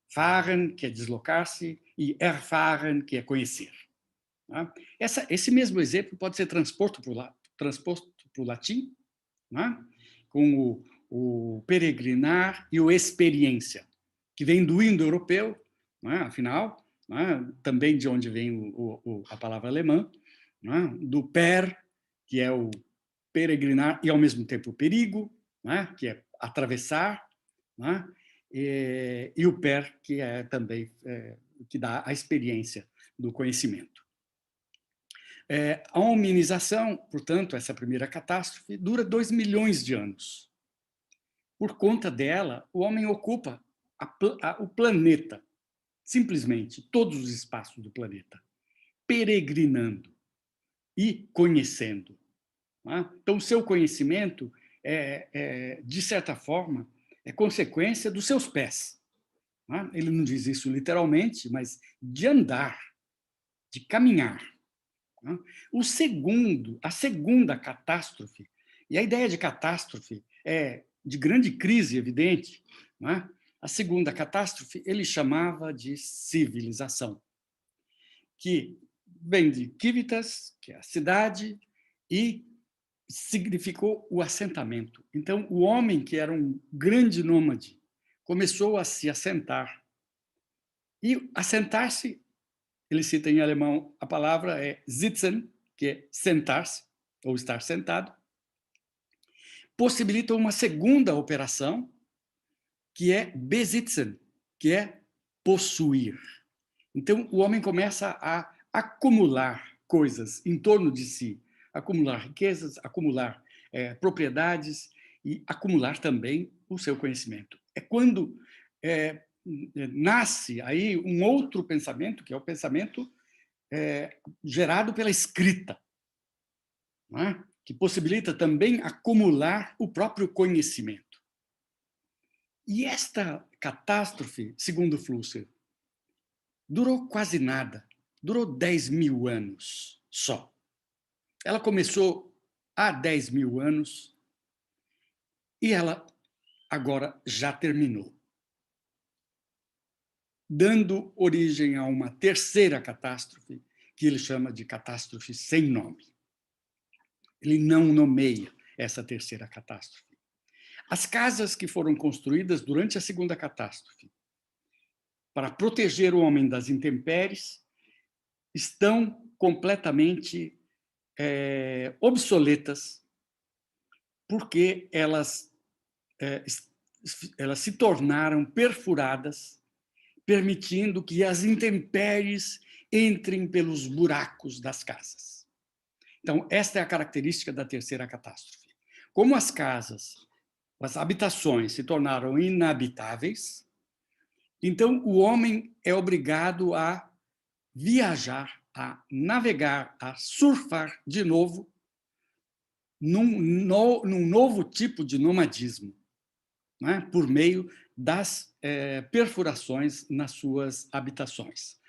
fahren, que é deslocar-se, e erfahren, que é conhecer. Né? Esse mesmo exemplo pode ser transposto para o latim, né? Com o peregrinar e o experiência, que vem do indo-europeu, né? Afinal, né? Também de onde vem a palavra alemã, né? Do per, que é o peregrinar e, ao mesmo tempo, o perigo, né? Que é atravessar, né? E o per, que é também que dá a experiência do conhecimento. A hominização, portanto, essa primeira catástrofe, dura 2 milhões de anos. Por conta dela, o homem ocupa o planeta, simplesmente todos os espaços do planeta, peregrinando e conhecendo. Então, o seu conhecimento, de certa forma, é consequência dos seus pés. Ele não diz isso literalmente, mas de andar, de caminhar. A segunda catástrofe, e a ideia de catástrofe é de grande crise, evidente, a segunda catástrofe ele chamava de civilização, que vem de civitas, que é a cidade, e significou o assentamento. Então, o homem, que era um grande nômade, começou a se assentar. E assentar-se, ele cita em alemão, a palavra é sitzen, que é sentar-se, ou estar sentado. possibilita uma segunda operação, que é besitzen, que é possuir. Então, o homem começa a acumular coisas em torno de si, acumular riquezas, acumular propriedades e acumular também o seu conhecimento. É quando nasce aí um outro pensamento, que é o pensamento gerado pela escrita, não é? Que possibilita também acumular o próprio conhecimento. E esta catástrofe, segundo Flusser, durou quase nada, durou 10.000 anos só. Ela começou há 10.000 anos e ela agora já terminou, dando origem a uma terceira catástrofe, que ele chama de catástrofe sem nome. Ele não nomeia essa terceira catástrofe. As casas que foram construídas durante a segunda catástrofe para proteger o homem das intempéries estão completamente obsoletas, porque elas se tornaram perfuradas, permitindo que as intempéries entrem pelos buracos das casas. Então, esta é a característica da terceira catástrofe. Como as casas, as habitações se tornaram inabitáveis, então o homem é obrigado a viajar, a navegar, a surfar de novo num novo tipo de nomadismo, né? Por meio das perfurações nas suas habitações.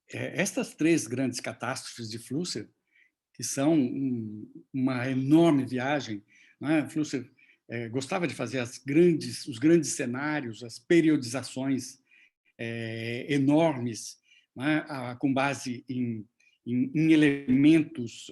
Estas três grandes catástrofes de Flusser, que são uma enorme viagem, né? Flusser gostava de fazer os grandes cenários, as periodizações enormes, né? Com base em elementos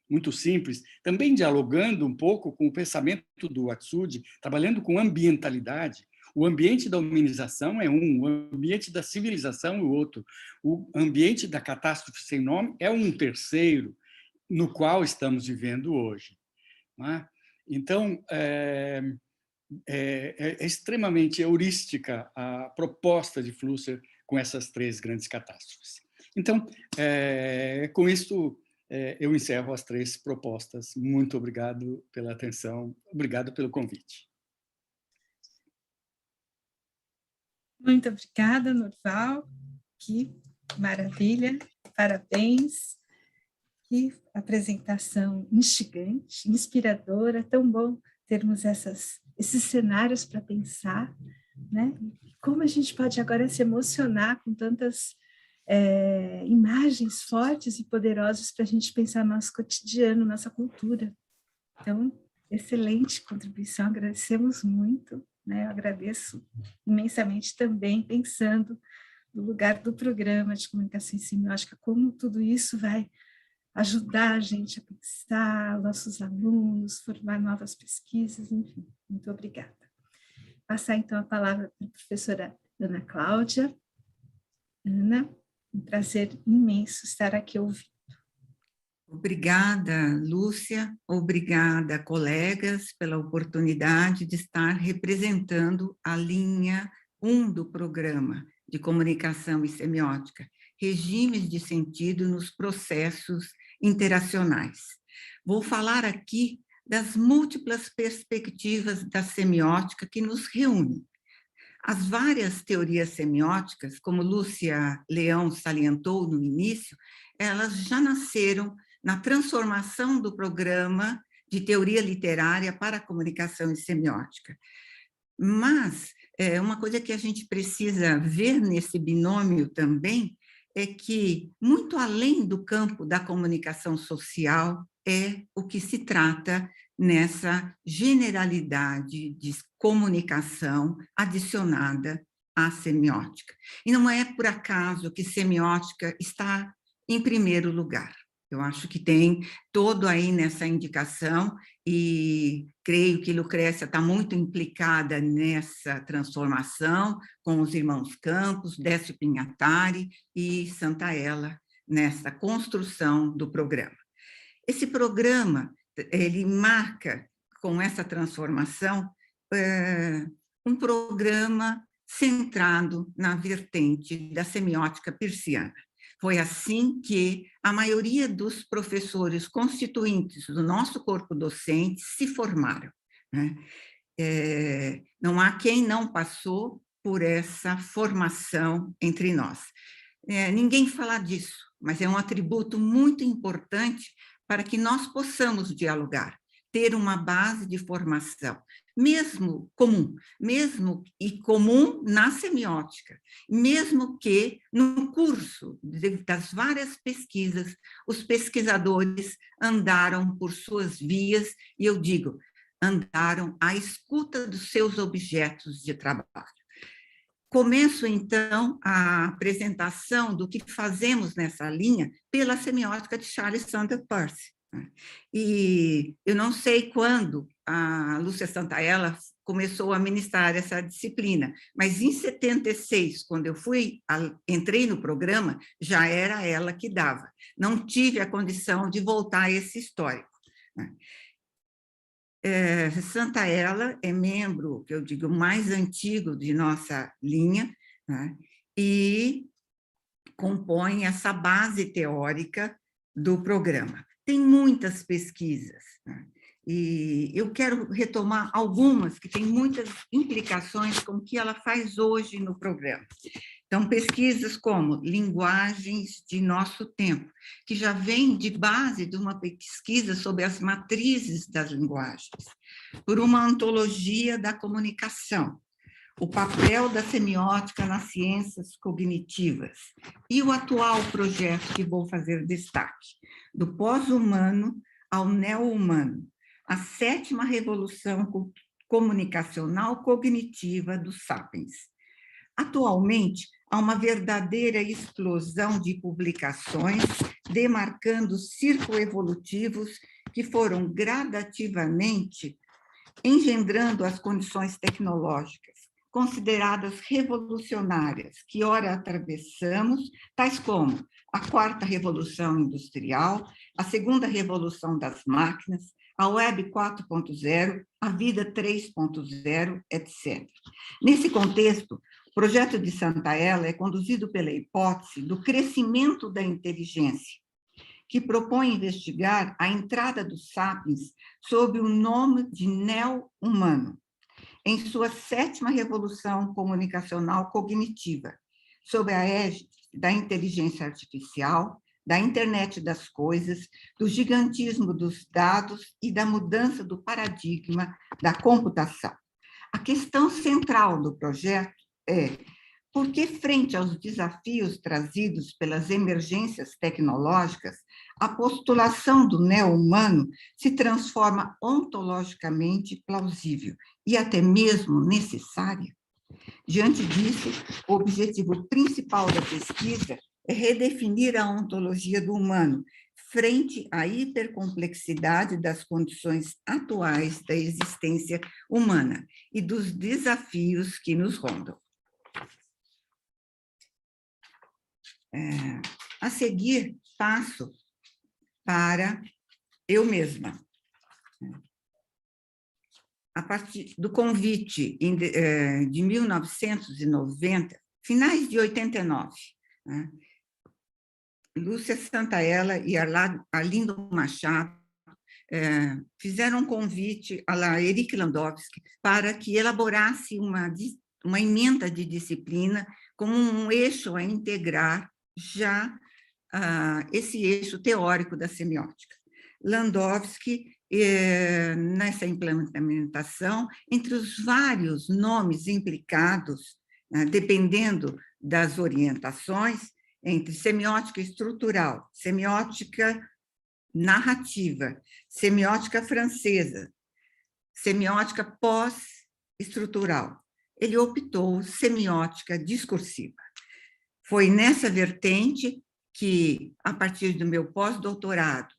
muito simples, também dialogando um pouco com o pensamento do Atsuji, trabalhando com ambientalidade. O ambiente da humanização é um, o ambiente da civilização é o outro, o ambiente da catástrofe sem nome é um terceiro, no qual estamos vivendo hoje. Não é? Então, é extremamente heurística a proposta de Flusser com essas três grandes catástrofes. Então, com isso, eu encerro as três propostas. Muito obrigado pela atenção, obrigado pelo convite. Muito obrigada, Norval. Que maravilha, parabéns. Que apresentação instigante, inspiradora, tão bom termos esses cenários para pensar, né? Como a gente pode agora se emocionar com tantas imagens fortes e poderosas para a gente pensar no nosso cotidiano, nossa cultura. Então, excelente contribuição, agradecemos muito, né? Eu agradeço imensamente também, pensando no lugar do programa de comunicação semiótica, como tudo isso vai ajudar a gente a pensar, nossos alunos, formar novas pesquisas, enfim, muito obrigada. Passar então a palavra para a professora Ana Cláudia. Ana, um prazer imenso estar aqui ouvindo. Obrigada, Lúcia, obrigada, colegas, pela oportunidade de estar representando a linha 1 do programa de comunicação e semiótica, regimes de sentido nos processos interacionais. Vou falar aqui das múltiplas perspectivas da semiótica que nos reúnem. As várias teorias semióticas, como Lúcia Leão salientou no início, elas já nasceram na transformação do programa de teoria literária para a comunicação e semiótica. Mas uma coisa que a gente precisa ver nesse binômio também é que, muito além do campo da comunicação social, é o que se trata nessa generalidade de comunicação adicionada à semiótica. E não é por acaso que semiótica está em primeiro lugar. Eu acho que tem todo aí nessa indicação e creio que Lucrécia está muito implicada nessa transformação com os irmãos Campos, Décio Pinhatari e Santaella nessa construção do programa. Esse programa, ele marca, com essa transformação, um programa centrado na vertente da semiótica peirciana. Foi assim que a maioria dos professores constituintes do nosso corpo docente se formaram, né? Não há quem não passou por essa formação entre nós. Ninguém fala disso, mas é um atributo muito importante para que nós possamos dialogar, ter uma base de formação, mesmo comum na semiótica, mesmo que no curso das várias pesquisas, os pesquisadores andaram por suas vias, e eu digo, andaram à escuta dos seus objetos de trabalho. Começo, então, a apresentação do que fazemos nessa linha pela semiótica de Charles Sanders Peirce. E eu não sei quando a Lúcia Santaella começou a ministrar essa disciplina, mas em 76, quando eu entrei no programa, já era ela que dava. Não tive a condição de voltar a esse histórico. Santaella é membro, que eu digo, mais antigo de nossa linha, né, e compõe essa base teórica do programa. Tem muitas pesquisas, né, e eu quero retomar algumas que têm muitas implicações com o que ela faz hoje no programa. Então, pesquisas como linguagens de nosso tempo, que já vem de base de uma pesquisa sobre as matrizes das linguagens, por uma ontologia da comunicação, o papel da semiótica nas ciências cognitivas, e o atual projeto que vou fazer destaque, do pós-humano ao neo-humano, a 7ª revolução comunicacional cognitiva dos sapiens. Atualmente, há uma verdadeira explosão de publicações demarcando círculos evolutivos que foram gradativamente engendrando as condições tecnológicas, consideradas revolucionárias, que ora atravessamos, tais como a 4ª Revolução Industrial, a 2ª Revolução das Máquinas, a Web 4.0, a Vida 3.0, etc. Nesse contexto, o projeto de Santaella é conduzido pela hipótese do crescimento da inteligência, que propõe investigar a entrada dos sapiens sob o nome de neo-humano, em sua 7ª revolução comunicacional cognitiva, sob a égide da inteligência artificial, da internet das coisas, do gigantismo dos dados e da mudança do paradigma da computação. A questão central do projeto é por que, frente aos desafios trazidos pelas emergências tecnológicas, a postulação do neo-humano se transforma ontologicamente plausível e até mesmo necessária? Diante disso, o objetivo principal da pesquisa é redefinir a ontologia do humano frente à hipercomplexidade das condições atuais da existência humana e dos desafios que nos rondam. A seguir, passo para eu mesma. A partir do convite de 1990, finais de 89, né, Lúcia Santaella e Arlindo Machado fizeram um convite a Eric Landowski para que elaborasse uma ementa de disciplina como um eixo a integrar já esse eixo teórico da semiótica. Landowski, nessa implementação, entre os vários nomes implicados, dependendo das orientações, entre semiótica estrutural, semiótica narrativa, semiótica francesa, semiótica pós-estrutural, ele optou semiótica discursiva. Foi nessa vertente que, a partir do meu pós-doutorado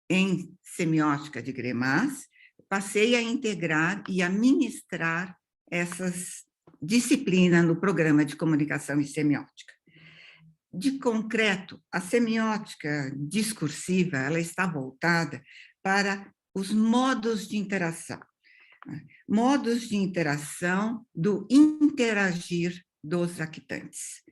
em semiótica de Greimas, passei a integrar e a ministrar essas disciplinas no programa de comunicação e semiótica. de concreto, a semiótica discursiva, ela está voltada para os modos de interação. Modos de interação do interagir dos actantes.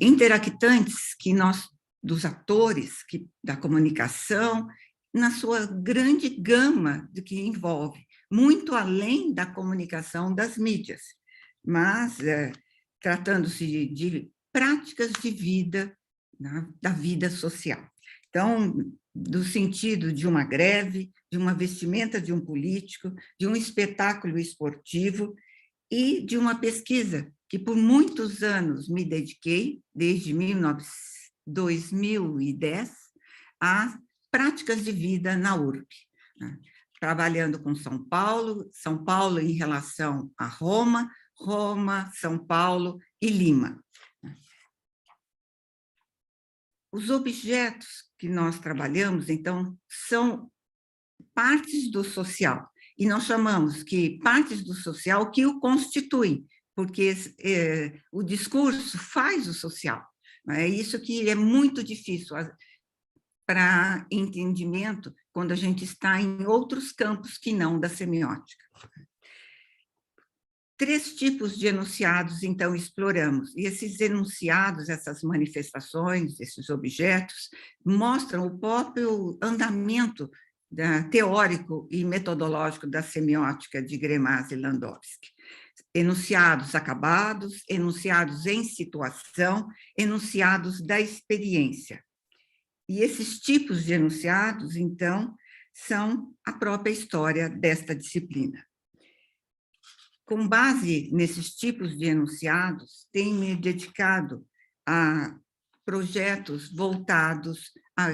Interactantes que nós, dos atores da comunicação, na sua grande gama do que envolve, muito além da comunicação das mídias, mas tratando-se de práticas de vida, da vida social. Então, do sentido de uma greve, de uma vestimenta de um político, de um espetáculo esportivo e de uma pesquisa que por muitos anos me dediquei, desde 2010, a práticas de vida na URB, trabalhando com São Paulo em relação a Roma, São Paulo e Lima. Os objetos que nós trabalhamos, então, são partes do social, e nós chamamos que partes do social que o constituem, porque o discurso faz o social. É isso que é muito difícil para entendimento quando a gente está em outros campos que não da semiótica. 3 tipos de enunciados, então, exploramos. E esses enunciados, essas manifestações, esses objetos, mostram o próprio andamento teórico e metodológico da semiótica de Gramsci e Landowski. Enunciados acabados, enunciados em situação, enunciados da experiência. E esses tipos de enunciados, então, são a própria história desta disciplina. Com base nesses tipos de enunciados, tenho me dedicado a projetos voltados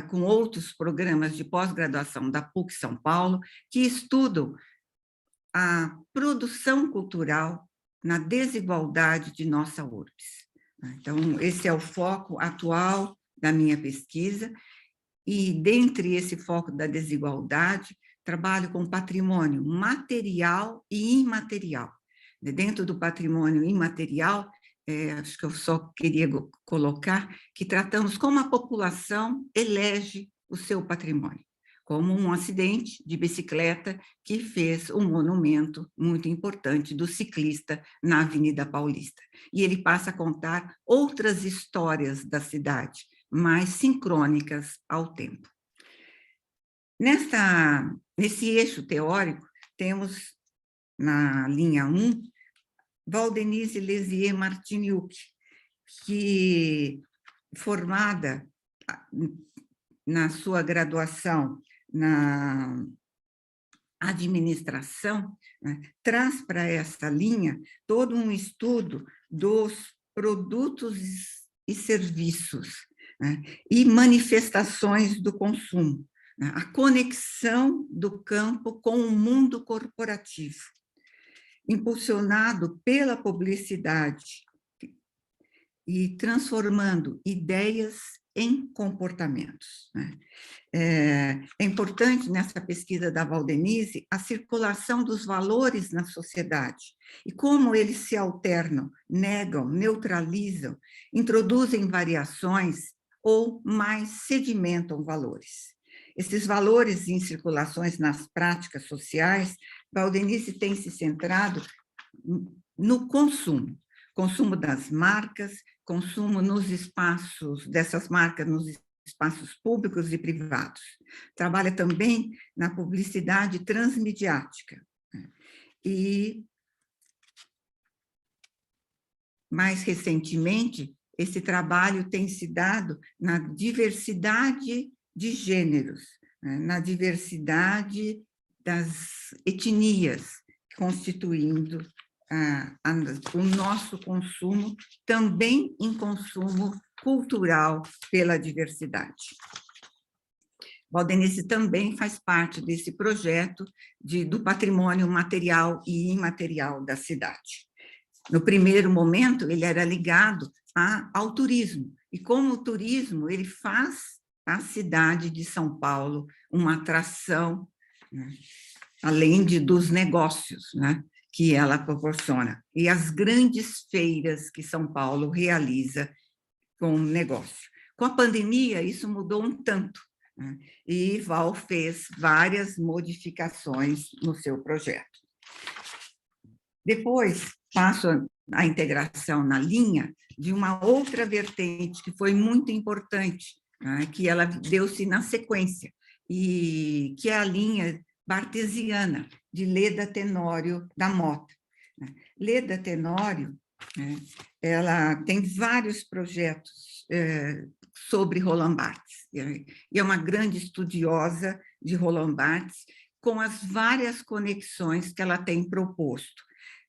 com outros programas de pós-graduação da PUC São Paulo, que estudam a produção cultural na desigualdade de nossa URBS. Então, esse é o foco atual da minha pesquisa, e dentre esse foco da desigualdade, trabalho com patrimônio material e imaterial. Dentro do patrimônio imaterial, acho que eu só queria colocar que tratamos como a população elege o seu patrimônio, como um acidente de bicicleta que fez um monumento muito importante do ciclista na Avenida Paulista. E ele passa a contar outras histórias da cidade, mais sincrônicas ao tempo. Nesse eixo teórico, temos na linha 1, Valdenise Lézier Martiniuk, que, formada na sua graduação na administração, traz para essa linha todo um estudo dos produtos e serviços, e manifestações do consumo, a conexão do campo com o mundo corporativo, impulsionado pela publicidade e transformando ideias em comportamentos. É importante nessa pesquisa da Valdenise a circulação dos valores na sociedade e como eles se alternam, negam, neutralizam, introduzem variações ou mais sedimentam valores. Esses valores em circulações nas práticas sociais, Valdenise tem se centrado no consumo das marcas, consumo nos espaços dessas marcas, nos espaços públicos e privados. Trabalha também na publicidade transmediática. E, mais recentemente, esse trabalho tem se dado na diversidade de gêneros, na diversidade das etnias, constituindo o nosso consumo, também em consumo cultural pela diversidade. Valdenise também faz parte desse projeto do patrimônio material e imaterial da cidade. No primeiro momento, ele era ligado ao turismo, e como o turismo, ele faz a cidade de São Paulo uma atração, além dos negócios, que ela proporciona, e as grandes feiras que São Paulo realiza com o negócio. Com a pandemia, isso mudou um tanto, né? E Val fez várias modificações no seu projeto. Depois, passo a integração na linha de uma outra vertente que foi muito importante, né? Que ela deu-se na sequência, e que é a linha bartesiana de Leda Tenório da Mota. Leda Tenório, né, ela tem vários projetos sobre Roland Barthes, e é uma grande estudiosa de Roland Barthes, com as várias conexões que ela tem proposto.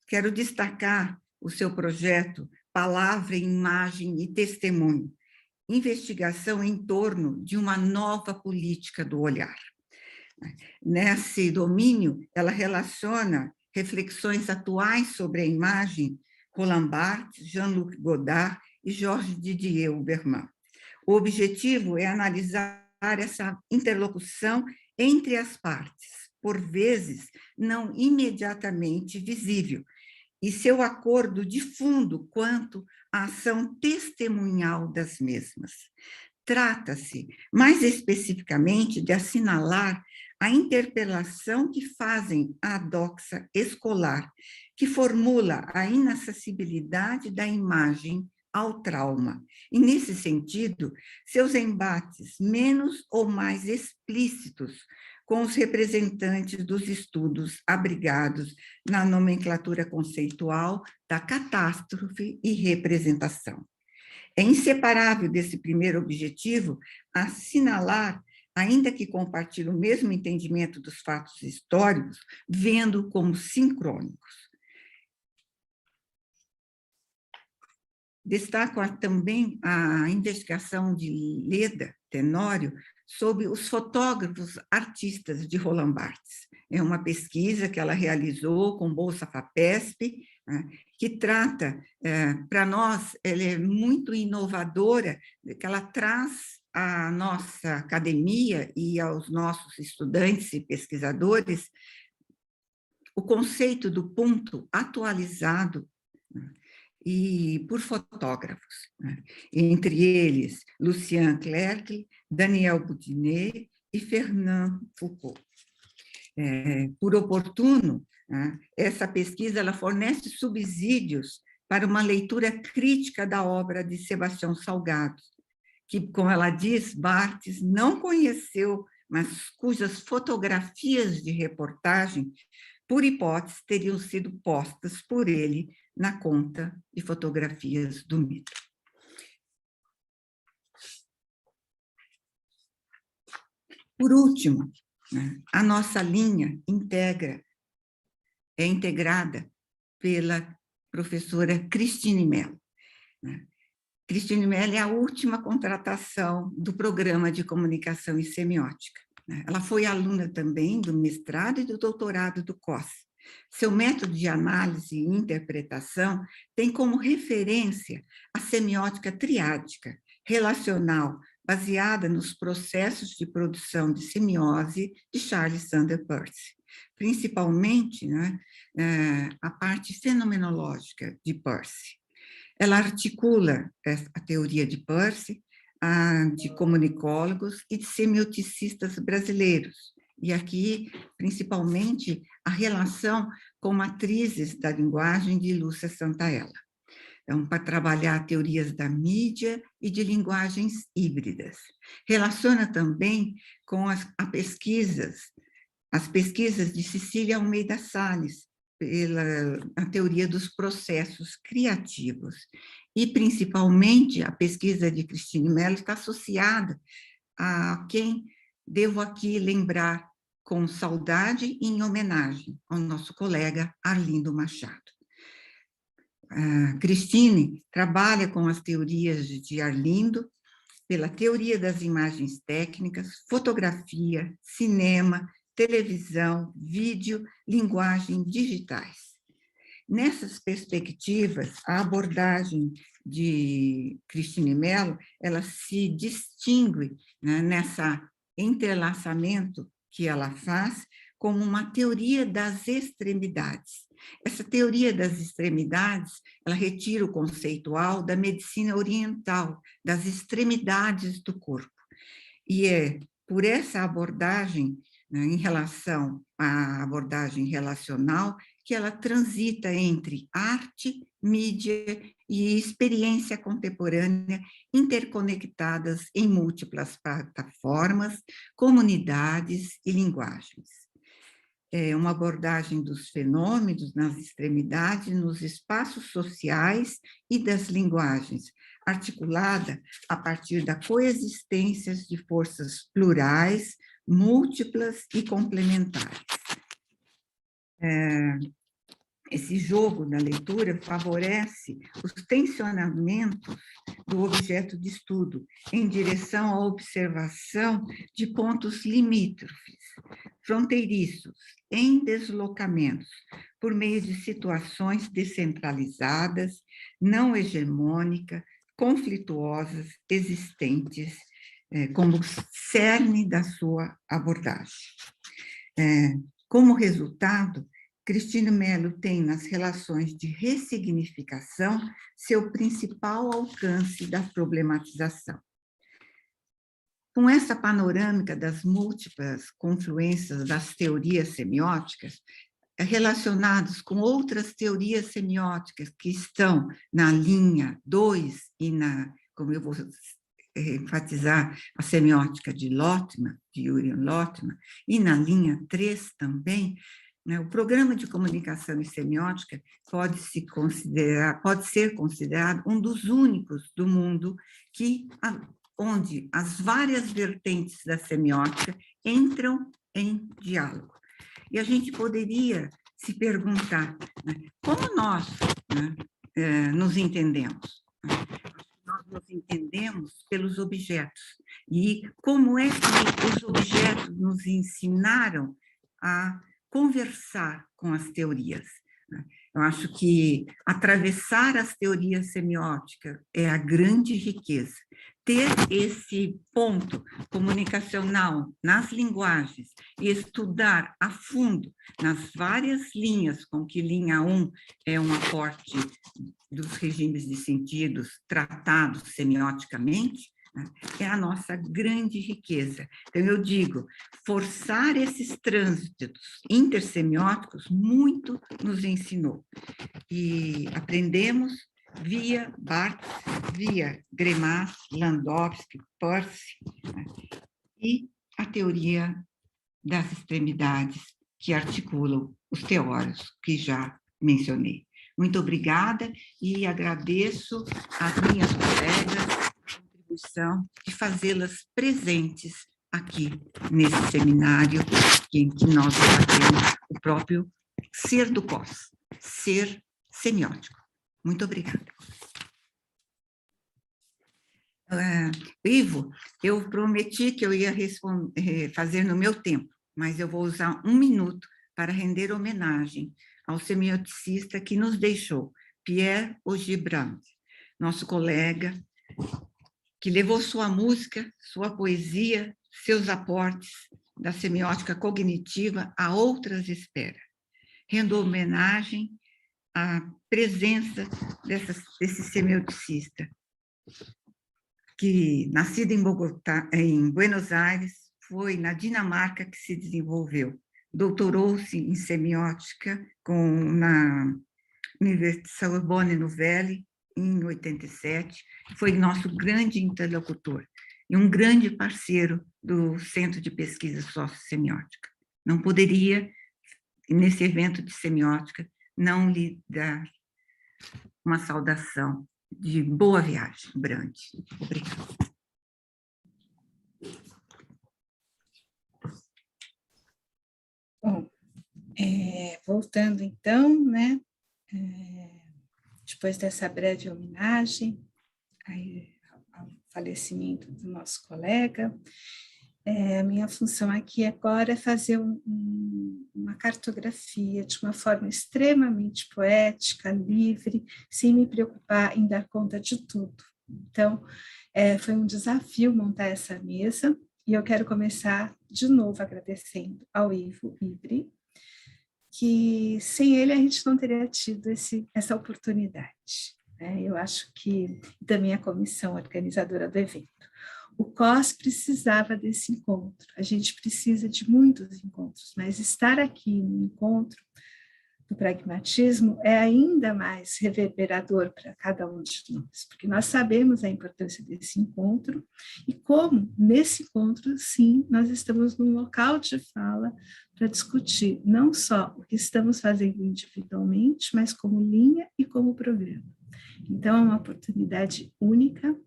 Quero destacar o seu projeto Palavra, Imagem e Testemunho, investigação em torno de uma nova política do olhar. Nesse domínio, ela relaciona reflexões atuais sobre a imagem, Roland Barthes, Jean-Luc Godard e Georges Didier Huberman. O objetivo é analisar essa interlocução entre as partes, por vezes não imediatamente visível, e seu acordo de fundo quanto à ação testemunhal das mesmas. Trata-se, mais especificamente, de assinalar a interpelação que fazem à doxa escolar, que formula a inacessibilidade da imagem ao trauma. E, nesse sentido, seus embates menos ou mais explícitos com os representantes dos estudos abrigados na nomenclatura conceitual da catástrofe e representação. É inseparável desse primeiro objetivo assinalar, ainda que compartilhe o mesmo entendimento dos fatos históricos, vendo como sincrônicos. Destaco também a investigação de Leda Tenório sobre os fotógrafos artistas de Roland Barthes. É uma pesquisa que ela realizou com Bolsa FAPESP, né, que trata, para nós, ela é muito inovadora, que ela traz à nossa academia e aos nossos estudantes e pesquisadores o conceito do ponto atualizado, né, e por fotógrafos, né? Entre eles Lucien Clerc, Daniel Boudinot e Fernand Foucault. Por oportuno, né, essa pesquisa ela fornece subsídios para uma leitura crítica da obra de Sebastião Salgado, que, como ela diz, Barthes não conheceu, mas cujas fotografias de reportagem, por hipótese, teriam sido postas por ele na conta de fotografias do mito. Por último, né, a nossa linha é integrada pela professora Cristine Mello. Né? Cristine Mello é a última contratação do Programa de Comunicação e Semiótica. Né? Ela foi aluna também do mestrado e do doutorado do COS. Seu método de análise e interpretação tem como referência a semiótica triádica, relacional, baseada nos processos de produção de semiose de Charles Sanders Peirce, principalmente, né, a parte fenomenológica de Peirce. Ela articula a teoria de Peirce, a de comunicólogos e de semioticistas brasileiros, e aqui, principalmente, a relação com matrizes da linguagem de Lúcia Santaella. Então, para trabalhar teorias da mídia e de linguagens híbridas. Relaciona também com as pesquisas de Cecília Almeida Salles, a teoria dos processos criativos. E, principalmente, a pesquisa de Cristine Mello está associada a quem devo aqui lembrar com saudade e em homenagem ao nosso colega Arlindo Machado. A Cristine trabalha com as teorias de Arlindo pela teoria das imagens técnicas, fotografia, cinema, televisão, vídeo, linguagem digitais. Nessas perspectivas, a abordagem de Cristine Mello, ela se distingue, né, nessa entrelaçamento que ela faz como uma teoria das extremidades, Essa teoria das extremidades, ela retira o conceitual da medicina oriental, das extremidades do corpo. E é por essa abordagem, né, em relação à abordagem relacional, que ela transita entre arte, mídia e experiência contemporânea interconectadas em múltiplas plataformas, comunidades e linguagens. É uma abordagem dos fenômenos nas extremidades, nos espaços sociais e das linguagens, articulada a partir da coexistência de forças plurais, múltiplas e complementares. Esse jogo da leitura favorece os tensionamentos do objeto de estudo em direção à observação de pontos limítrofes, fronteiriços, em deslocamentos, por meio de situações descentralizadas, não hegemônicas, conflituosas, existentes, como cerne da sua abordagem. Como resultado, Cristina Mello tem nas relações de ressignificação seu principal alcance da problematização. Com essa panorâmica das múltiplas confluências das teorias semióticas, relacionados com outras teorias semióticas que estão na linha 2 e como eu vou enfatizar, a semiótica de Lotman, de Jürgen Lotman, e na linha 3 também, né, o programa de comunicação e semiótica pode ser considerado um dos únicos do mundo onde as várias vertentes da semiótica entram em diálogo. E a gente poderia se perguntar, né, como nós, né, nos entendemos? Nós nos entendemos pelos objetos. E como é que os objetos nos ensinaram a conversar com as teorias? Eu acho que atravessar as teorias semióticas é a grande riqueza. Ter esse ponto comunicacional nas linguagens e estudar a fundo nas várias linhas, com que linha 1 é um aporte dos regimes de sentidos tratados semioticamente, é a nossa grande riqueza. Então, eu digo, forçar esses trânsitos intersemióticos muito nos ensinou. E aprendemos via Barthes, via Greimas, Landowski, Peirce, e a teoria das extremidades que articulam os teóricos que já mencionei. Muito obrigada e agradeço às minhas colegas de fazê-las presentes aqui nesse seminário em que nós debatemos o próprio ser do pós, ser semiótico. Muito obrigada. Ivo, eu prometi que eu ia fazer no meu tempo, mas eu vou usar 1 minuto para render homenagem ao semioticista que nos deixou, Pierre Augy Brand, nosso colega, que levou sua música, sua poesia, seus aportes da semiótica cognitiva a outras esferas. Rendo homenagem à presença desse semioticista, que, nascido em Bogotá, em Buenos Aires, foi na Dinamarca que se desenvolveu. Doutorou-se em semiótica na Universidade Sorbonne Nouvelle, em 87, foi nosso grande interlocutor e um grande parceiro do Centro de Pesquisa Sociossemiótica. Não poderia, nesse evento de semiótica, não lhe dar uma saudação de boa viagem, Brand. Obrigada. Bom, voltando então, né, depois dessa breve homenagem ao falecimento do nosso colega, a minha função aqui agora é fazer uma cartografia de uma forma extremamente poética, livre, sem me preocupar em dar conta de tudo. Então, foi um desafio montar essa mesa, e eu quero começar de novo agradecendo ao Ivo Ibre, que sem ele a gente não teria tido essa oportunidade. Né? Eu acho que também a comissão organizadora do evento. O COS precisava desse encontro, a gente precisa de muitos encontros, mas estar aqui no encontro do pragmatismo é ainda mais reverberador para cada um de nós, porque nós sabemos a importância desse encontro e como, nesse encontro, sim, nós estamos num local de fala para discutir não só o que estamos fazendo individualmente, mas como linha e como programa. Então, é uma oportunidade única.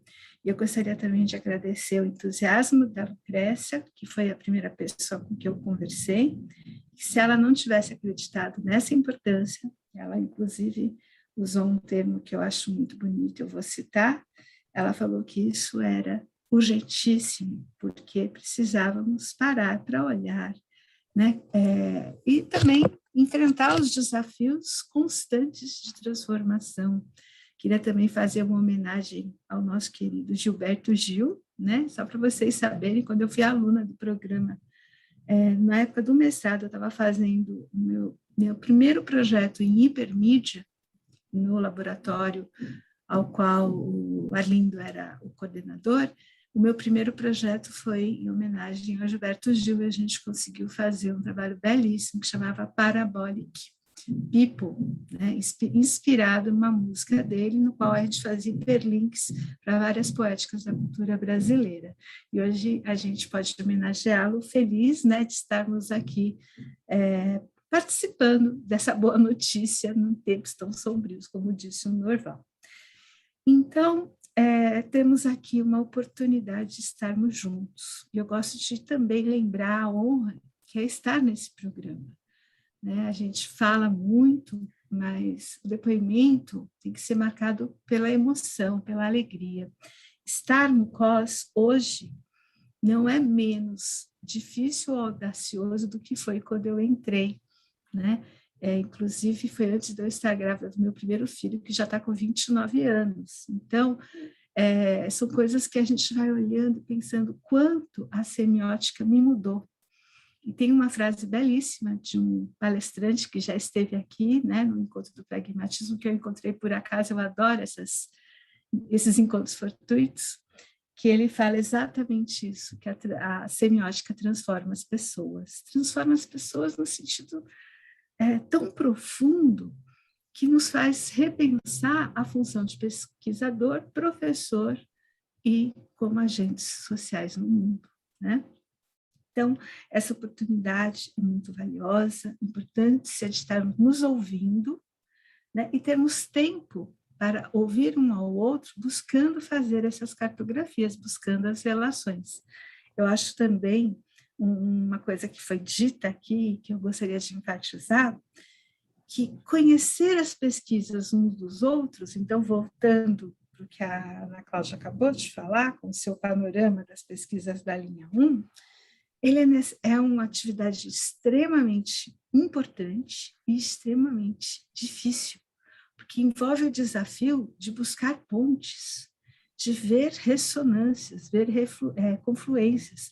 E eu gostaria também de agradecer o entusiasmo da Lucrécia, que foi a primeira pessoa com que eu conversei, que se ela não tivesse acreditado nessa importância, ela inclusive usou um termo que eu acho muito bonito, eu vou citar, ela falou que isso era urgentíssimo, porque precisávamos parar para olhar, né? E também enfrentar os desafios constantes de transformação. Queria também fazer uma homenagem ao nosso querido Gilberto Gil, né? Só para vocês saberem, quando eu fui aluna do programa, na época do mestrado, eu estava fazendo o meu primeiro projeto em hipermídia, no laboratório ao qual o Arlindo era o coordenador. O meu primeiro projeto foi em homenagem ao Gilberto Gil, e a gente conseguiu fazer um trabalho belíssimo que chamava Parabolic People, né, inspirado numa música dele, no qual a gente fazia hiperlinks para várias poéticas da cultura brasileira. E hoje a gente pode homenageá-lo, feliz, né, de estarmos aqui participando dessa boa notícia em tempos tão sombrios, como disse o Norval. Então, temos aqui uma oportunidade de estarmos juntos. E eu gosto de também lembrar a honra que é estar nesse programa. Né? A gente fala muito, mas o depoimento tem que ser marcado pela emoção, pela alegria. Estar no COS hoje não é menos difícil ou audacioso do que foi quando eu entrei, né? Inclusive, foi antes de eu estar grávida do meu primeiro filho, que já está com 29 anos. Então, são coisas que a gente vai olhando, pensando quanto a semiótica me mudou. E tem uma frase belíssima de um palestrante que já esteve aqui, né, no Encontro do Pragmatismo, que eu encontrei por acaso, eu adoro esses encontros fortuitos, que ele fala exatamente isso, que a semiótica transforma as pessoas no sentido tão profundo que nos faz repensar a função de pesquisador, professor e como agentes sociais no mundo, né? Então, essa oportunidade é muito valiosa, importante se a gente estar nos ouvindo, né, e termos tempo para ouvir um ao outro, buscando fazer essas cartografias, buscando as relações. Eu acho também uma coisa que foi dita aqui, que eu gostaria de enfatizar, que conhecer as pesquisas uns dos outros, então, voltando para o que a Ana Cláudia acabou de falar, com o seu panorama das pesquisas da linha 1, ele é uma atividade extremamente importante e extremamente difícil, porque envolve o desafio de buscar pontes, de ver ressonâncias, ver confluências.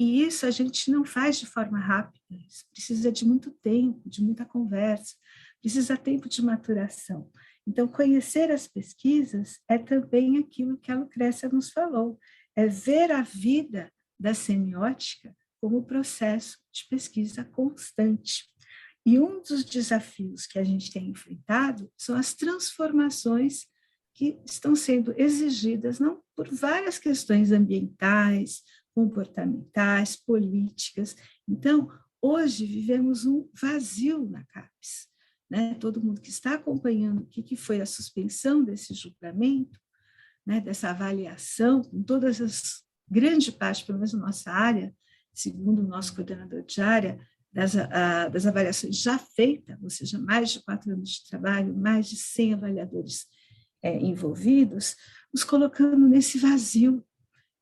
E isso a gente não faz de forma rápida, isso precisa de muito tempo, de muita conversa, precisa de tempo de maturação. Então, conhecer as pesquisas é também aquilo que a Lucrécia nos falou, é ver a vida da semiótica como processo de pesquisa constante. E um dos desafios que a gente tem enfrentado são as transformações que estão sendo exigidas não por várias questões ambientais, comportamentais, políticas. Então, hoje vivemos um vazio na CAPES. Né? Todo mundo que está acompanhando o que foi a suspensão desse julgamento, né, dessa avaliação, com todas as, grande parte, pelo menos na nossa área, segundo o nosso coordenador de área, das avaliações já feitas, ou seja, mais de 4 anos de trabalho, mais de 100 avaliadores envolvidos, nos colocando nesse vazio.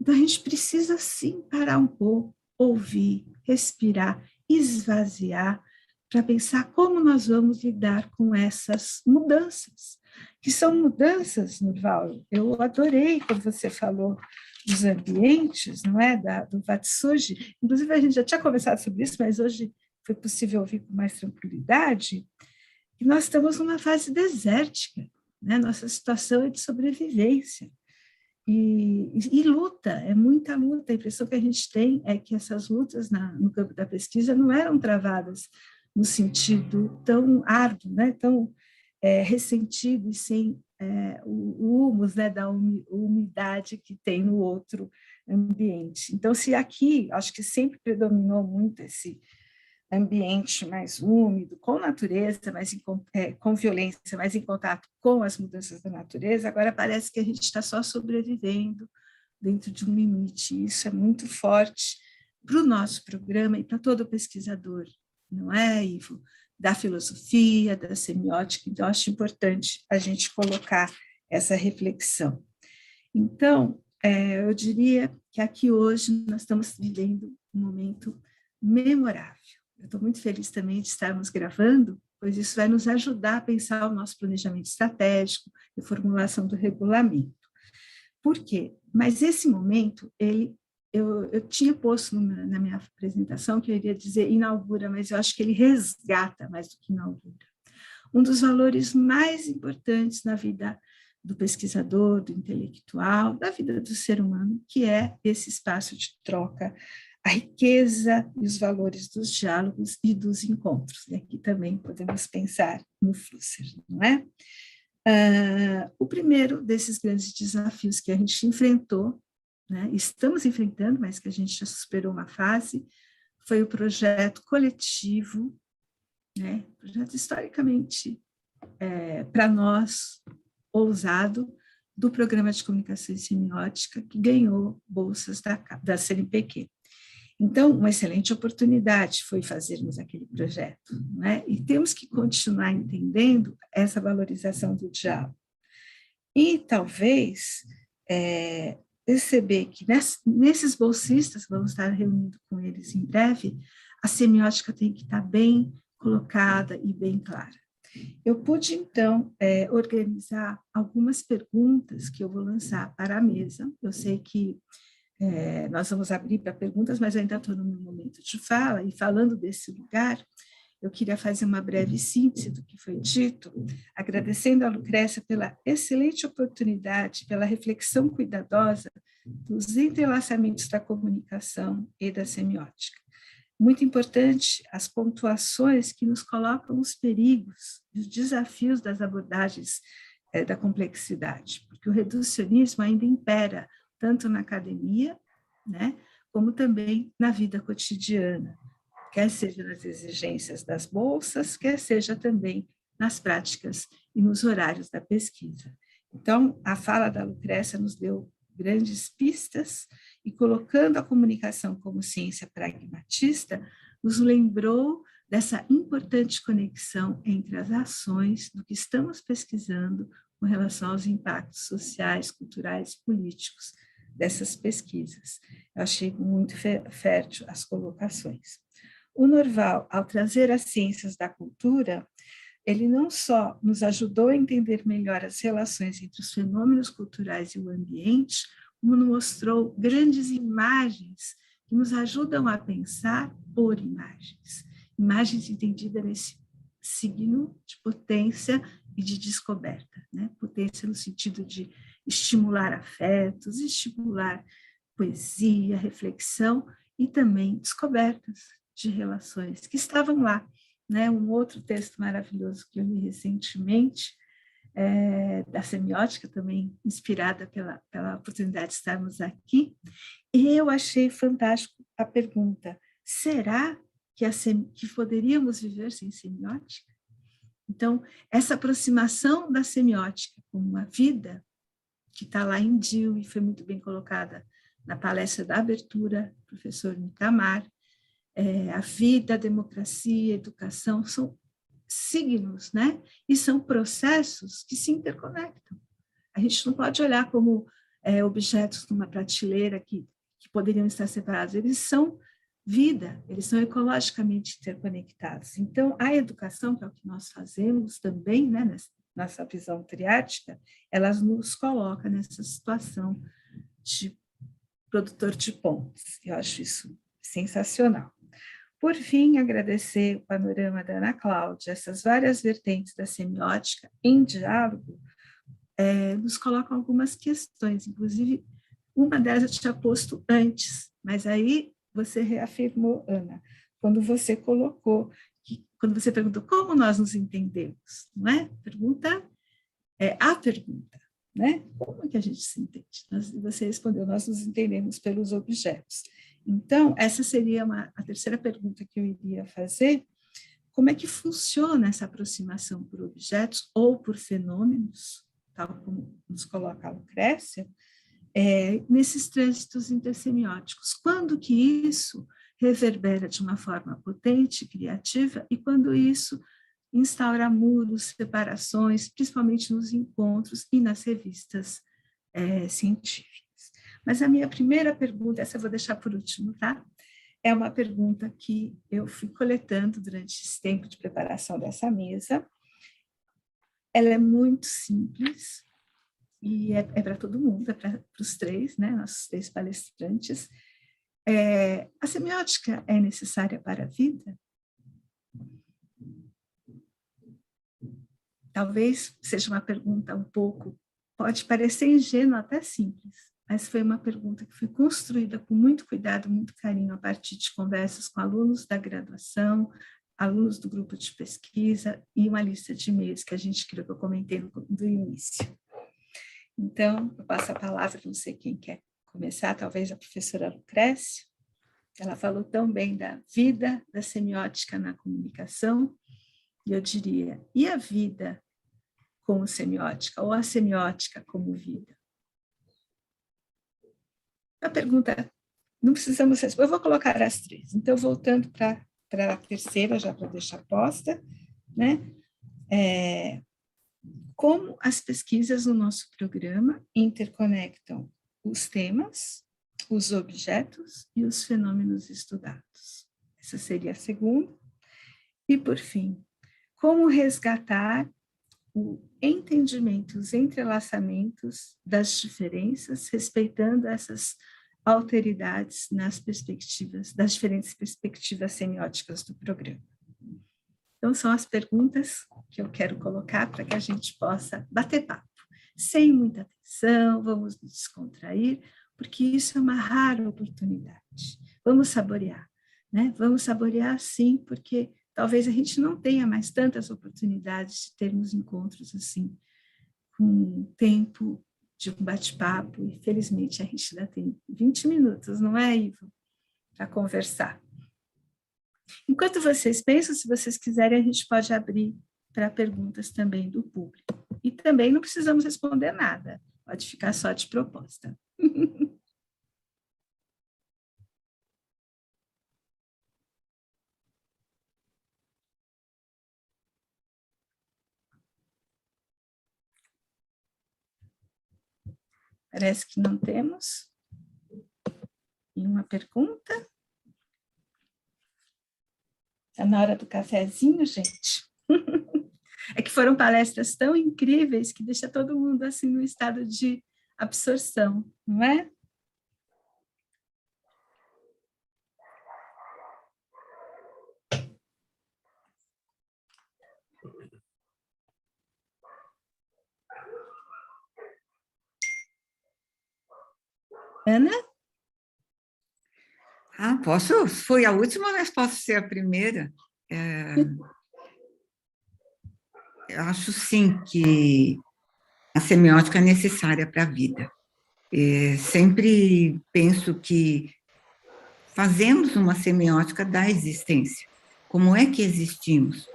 Então, a gente precisa, sim, parar um pouco, ouvir, respirar, esvaziar, para pensar como nós vamos lidar com essas mudanças, que são mudanças, Nurval. Eu adorei quando você falou dos ambientes, não é? Do Watsuji. Inclusive, a gente já tinha conversado sobre isso, mas hoje foi possível ouvir com mais tranquilidade, que nós estamos numa fase desértica, né? Nossa situação é de sobrevivência. E luta, é muita luta. A impressão que a gente tem é que essas lutas no campo da pesquisa não eram travadas no sentido tão árduo, né? Tão ressentido e sem o humus, né? Da umidade que tem no outro ambiente. Então, se aqui, acho que sempre predominou muito esse ambiente mais úmido, com natureza, mas com violência, mais em contato com as mudanças da natureza, agora parece que a gente está só sobrevivendo dentro de um limite. Isso é muito forte para o nosso programa e para todo pesquisador, não é, Ivo? Da filosofia, da semiótica. Então, acho importante a gente colocar essa reflexão. Então, eu diria que aqui hoje nós estamos vivendo um momento memorável. Eu estou muito feliz também de estarmos gravando, pois isso vai nos ajudar a pensar o nosso planejamento estratégico e formulação do regulamento. Por quê? Mas esse momento, eu tinha posto na minha apresentação que eu iria dizer inaugura, mas eu acho que ele resgata mais do que inaugura. Um dos valores mais importantes na vida do pesquisador, do intelectual, da vida do ser humano, que é esse espaço de troca, a riqueza e os valores dos diálogos e dos encontros. E aqui também podemos pensar no Flusser, não é? O primeiro desses grandes desafios que a gente enfrentou, né, estamos enfrentando, mas que a gente já superou uma fase, foi o projeto coletivo, né, projeto historicamente, para nós, ousado, do Programa de Comunicação e Semiótica, que ganhou bolsas da CNPq. Então, uma excelente oportunidade foi fazermos aquele projeto, não é? E temos que continuar entendendo essa valorização do diálogo. E talvez perceber que nesses bolsistas, vamos estar reunindo com eles em breve, a semiótica tem que estar bem colocada e bem clara. Eu pude, então, organizar algumas perguntas que eu vou lançar para a mesa. Eu sei que nós vamos abrir para perguntas, mas eu ainda estou no meu momento de fala, e falando desse lugar, eu queria fazer uma breve síntese do que foi dito, agradecendo a Lucrécia pela excelente oportunidade, pela reflexão cuidadosa dos entrelaçamentos da comunicação e da semiótica. Muito importante as pontuações que nos colocam os perigos e os desafios das abordagens da complexidade, porque o reducionismo ainda impera tanto na academia, né, como também na vida cotidiana, quer seja nas exigências das bolsas, quer seja também nas práticas e nos horários da pesquisa. Então, a fala da Lucrécia nos deu grandes pistas e, colocando a comunicação como ciência pragmatista, nos lembrou dessa importante conexão entre as ações do que estamos pesquisando com relação aos impactos sociais, culturais e políticos dessas pesquisas. Eu achei muito fértil as colocações. O Norval, ao trazer as ciências da cultura, ele não só nos ajudou a entender melhor as relações entre os fenômenos culturais e o ambiente, como nos mostrou grandes imagens que nos ajudam a pensar por imagens. Imagens entendidas nesse signo de potência e de descoberta, né? Potência no sentido de estimular afetos, estimular poesia, reflexão e também descobertas de relações que estavam lá, né? Um outro texto maravilhoso que eu li recentemente, da semiótica, também inspirada pela oportunidade de estarmos aqui, e eu achei fantástico a pergunta: será que poderíamos viver sem semiótica? Então, essa aproximação da semiótica com uma vida, que está lá em Dill e foi muito bem colocada na palestra da abertura, professor Nitamar, a vida, a democracia, a educação são signos, né? E são processos que se interconectam. A gente não pode olhar como objetos numa prateleira que poderiam estar separados, eles são vida, eles são ecologicamente interconectados. Então, a educação, que é o que nós fazemos também, né, nessa visão triática, ela nos coloca nessa situação de produtor de pontes. Eu acho isso sensacional. Por fim, agradecer o panorama da Ana Cláudia, essas várias vertentes da semiótica em diálogo, nos colocam algumas questões, inclusive uma delas eu tinha posto antes, mas aí você reafirmou, Ana, quando você colocou, quando você perguntou como nós nos entendemos, não é? A pergunta, né? Como é que a gente se entende? Você respondeu, nós nos entendemos pelos objetos. Então, essa seria a terceira pergunta que eu iria fazer. Como é que funciona essa aproximação por objetos ou por fenômenos, tal como nos coloca a Lucrécia, nesses trânsitos intersemióticos? Quando que isso reverbera de uma forma potente, criativa, e quando isso instaura muros, separações, principalmente nos encontros e nas revistas científicas. Mas a minha primeira pergunta, essa eu vou deixar por último, tá? É uma pergunta que eu fui coletando durante esse tempo de preparação dessa mesa. Ela é muito simples e é para todo mundo, é para os três, né, nossos três palestrantes. A semiótica é necessária para a vida? Talvez seja uma pergunta pode parecer ingênua, até simples, mas foi uma pergunta que foi construída com muito cuidado, muito carinho, a partir de conversas com alunos da graduação, alunos do grupo de pesquisa e uma lista de e-mails que a gente criou, que eu comentei do início. Então, eu passo a palavra, não sei quem quer começar, talvez a professora Lucrécia. Ela falou tão bem da vida da semiótica na comunicação, e eu diria, e a vida como semiótica, ou a semiótica como vida? A pergunta, não precisamos responder, eu vou colocar as três. Então, voltando para a terceira, já para deixar posta, né? Como as pesquisas no nosso programa interconectam os temas, os objetos e os fenômenos estudados. Essa seria a segunda. E, por fim, como resgatar o entendimento, os entrelaçamentos das diferenças, respeitando essas alteridades nas perspectivas, das diferentes perspectivas semióticas do programa. Então, são as perguntas que eu quero colocar para que a gente possa bater papo, sem muita tensão, vamos nos descontrair, porque isso é uma rara oportunidade. Vamos saborear, né? Vamos saborear, sim, porque talvez a gente não tenha mais tantas oportunidades de termos encontros assim, com tempo de um bate-papo, e felizmente a gente ainda tem 20 minutos, não é, Ivo? Para conversar. Enquanto vocês pensam, se vocês quiserem, a gente pode abrir para perguntas também do público. E também não precisamos responder nada, pode ficar só de proposta. Parece que não temos nenhuma pergunta. Está na hora do cafezinho, gente. É que foram palestras tão incríveis que deixa todo mundo assim no estado de absorção, não é? Ana? Posso? Foi a última, mas posso ser a primeira. Eu acho, sim, que a semiótica é necessária para a vida. Sempre penso que fazemos uma semiótica da existência. Como é que existimos?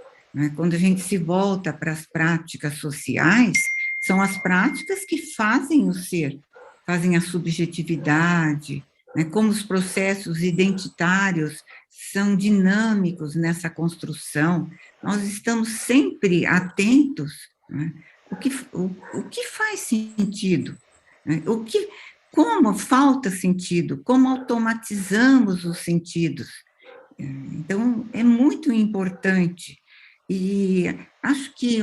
Quando a gente se volta para as práticas sociais, são as práticas que fazem o ser, fazem a subjetividade, como os processos identitários são dinâmicos nessa construção. Nós estamos sempre atentos, o que faz sentido, como falta sentido, como automatizamos os sentidos. Então, é muito importante. E acho que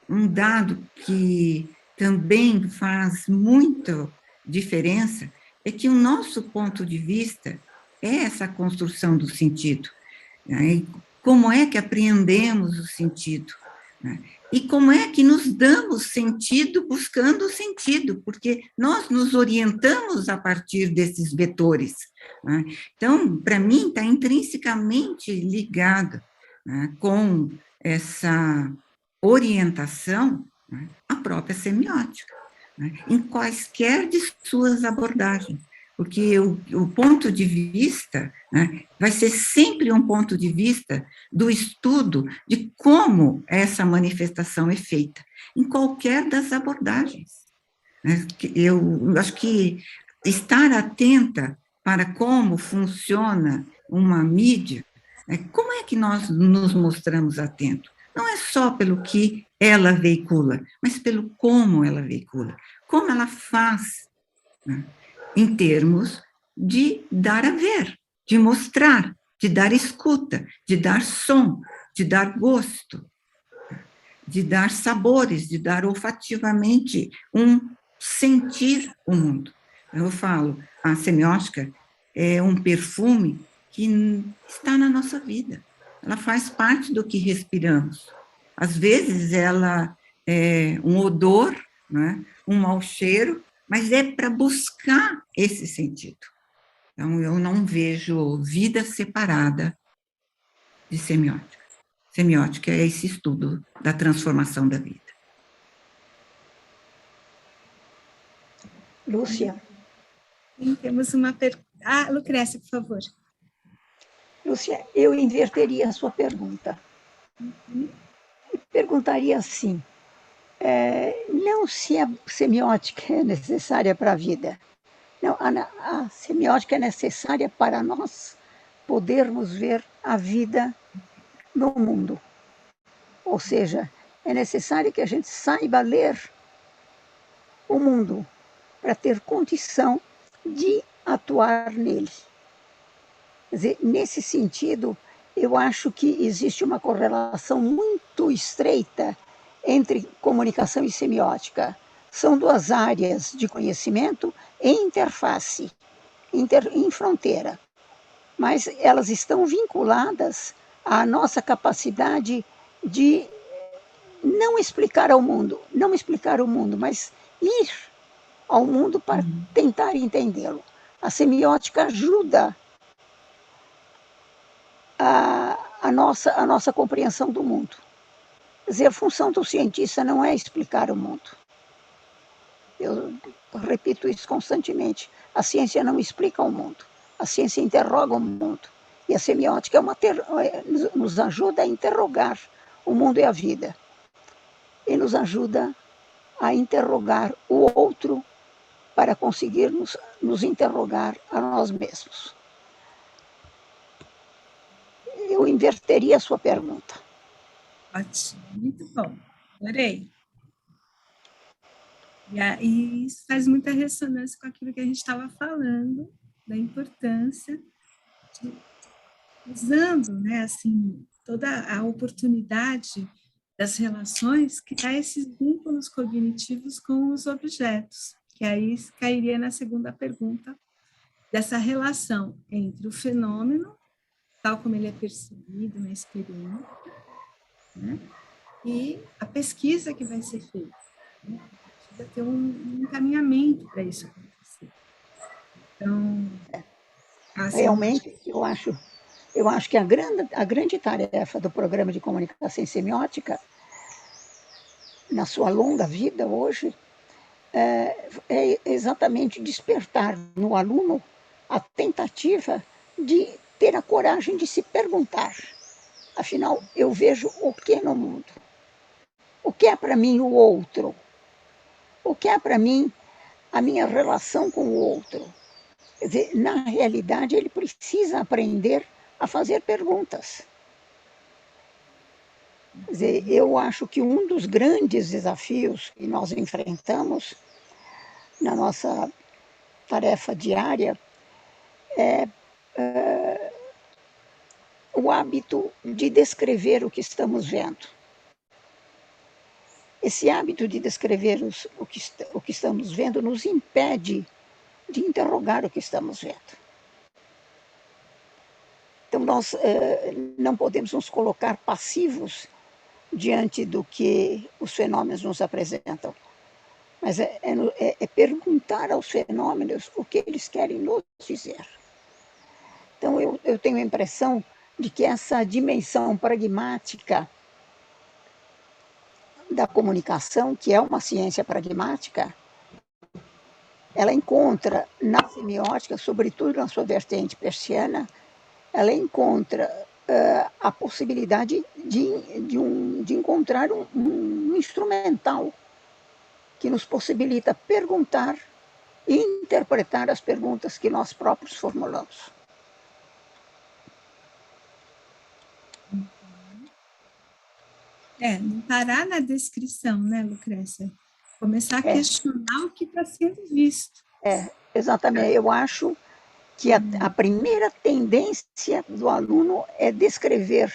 um dado que também faz muita diferença é que o nosso ponto de vista é essa construção do sentido. né? E como é que apreendemos o sentido? Né? E como é que nos damos sentido buscando o sentido? Porque nós nos orientamos a partir desses vetores. Né? Então, para mim, está intrinsecamente ligado, né, com essa orientação, né, à própria semiótica, né, em quaisquer de suas abordagens. Porque o ponto de vista, né, vai ser sempre um ponto de vista do estudo de como essa manifestação é feita, em qualquer das abordagens. Né? Eu acho que estar atenta para como funciona uma mídia, né? Como é que nós nos mostramos atentos? Não é só pelo que ela veicula, mas pelo como ela veicula, como ela faz, né? Em termos de dar a ver, de mostrar, de dar escuta, de dar som, de dar gosto, de dar sabores, de dar olfativamente um sentir o mundo. Eu falo, a semiótica é um perfume que está na nossa vida. Ela faz parte do que respiramos. Às vezes ela é um odor, né, um mau cheiro, mas é para buscar esse sentido. Então, eu não vejo vida separada de semiótica. Semiótica é esse estudo da transformação da vida. Lúcia. Sim, temos uma pergunta. Ah, Lucrécia, por favor. Lúcia, eu inverteria a sua pergunta. E perguntaria assim, não se a semiótica é necessária para a vida. Não, a semiótica é necessária para nós podermos ver a vida no mundo. Ou seja, é necessário que a gente saiba ler o mundo para ter condição de atuar nele. Quer dizer, nesse sentido, eu acho que existe uma correlação muito estreita entre comunicação e semiótica. São duas áreas de conhecimento em interface, em fronteira, mas elas estão vinculadas à nossa capacidade de não explicar ao mundo, não explicar o mundo, mas ir ao mundo para tentar entendê-lo. A semiótica ajuda a nossa compreensão do mundo. Quer dizer, a função do cientista não é explicar o mundo. Eu repito isso constantemente. A ciência não explica o mundo. A ciência interroga o mundo. E a semiótica nos ajuda a interrogar o mundo e a vida. E nos ajuda a interrogar o outro para conseguirmos nos interrogar a nós mesmos. Eu inverteria a sua pergunta. Ótimo, muito bom, adorei. E isso faz muita ressonância com aquilo que a gente estava falando, da importância de, usando, né, assim, toda a oportunidade das relações que dá esses vínculos cognitivos com os objetos, que aí cairia na segunda pergunta, dessa relação entre o fenômeno, tal como ele é percebido na experiência, né, e a pesquisa que vai ser feita. Né? Precisa ter um encaminhamento para isso acontecer. Então, realmente, eu acho que a grande tarefa do programa de comunicação e semiótica, na sua longa vida hoje, é exatamente despertar no aluno a tentativa de ter a coragem de se perguntar, afinal, eu vejo o que no mundo? O que é para mim o outro? O que é para mim a minha relação com o outro? Quer dizer, na realidade, ele precisa aprender a fazer perguntas. Quer dizer, eu acho que um dos grandes desafios que nós enfrentamos na nossa tarefa diária é o hábito de descrever o que estamos vendo. Esse hábito de descrever o que estamos vendo nos impede de interrogar o que estamos vendo. Então, nós não podemos nos colocar passivos diante do que os fenômenos nos apresentam, mas é perguntar aos fenômenos o que eles querem nos dizer. Então, eu tenho a impressão de que essa dimensão pragmática da comunicação, que é uma ciência pragmática, ela encontra na semiótica, sobretudo na sua vertente persiana, ela encontra a possibilidade de encontrar um instrumental que nos possibilita perguntar e interpretar as perguntas que nós próprios formulamos. Não parar na descrição, né, Lucrécia? Começar a questionar o que está sendo visto. Exatamente. Eu acho que a primeira tendência do aluno é descrever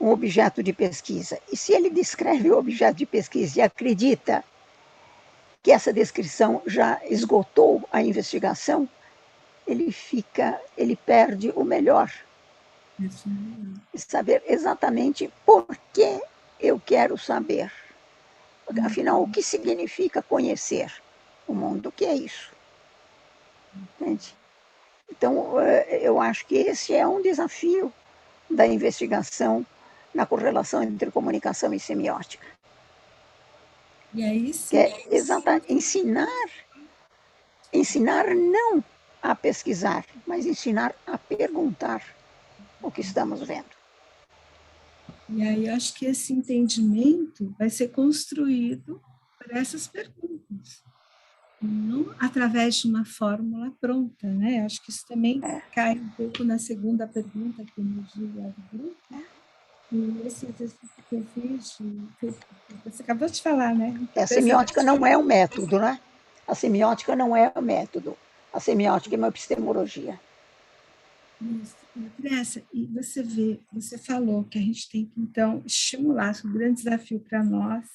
um objeto de pesquisa. E se ele descreve o objeto de pesquisa e acredita que essa descrição já esgotou a investigação, ele perde o melhor. Saber exatamente por que eu quero saber. Afinal, o que significa conhecer o mundo? O que é isso? Entende? Então, eu acho que esse é um desafio da investigação na correlação entre comunicação e semiótica. E aí sim. Que é ensinar não a pesquisar, mas ensinar a perguntar o que estamos vendo. E aí eu acho que esse entendimento vai ser construído por essas perguntas, não através de uma fórmula pronta, né? Acho que isso também cai um pouco na segunda pergunta que nos diga do grupo. E esse exercício que eu fiz, você acabou de falar, né? A semiótica não é um método, né? A semiótica não é um método. A semiótica é uma epistemologia. Isso. E você falou que a gente tem que, então, estimular, o grande desafio para nós,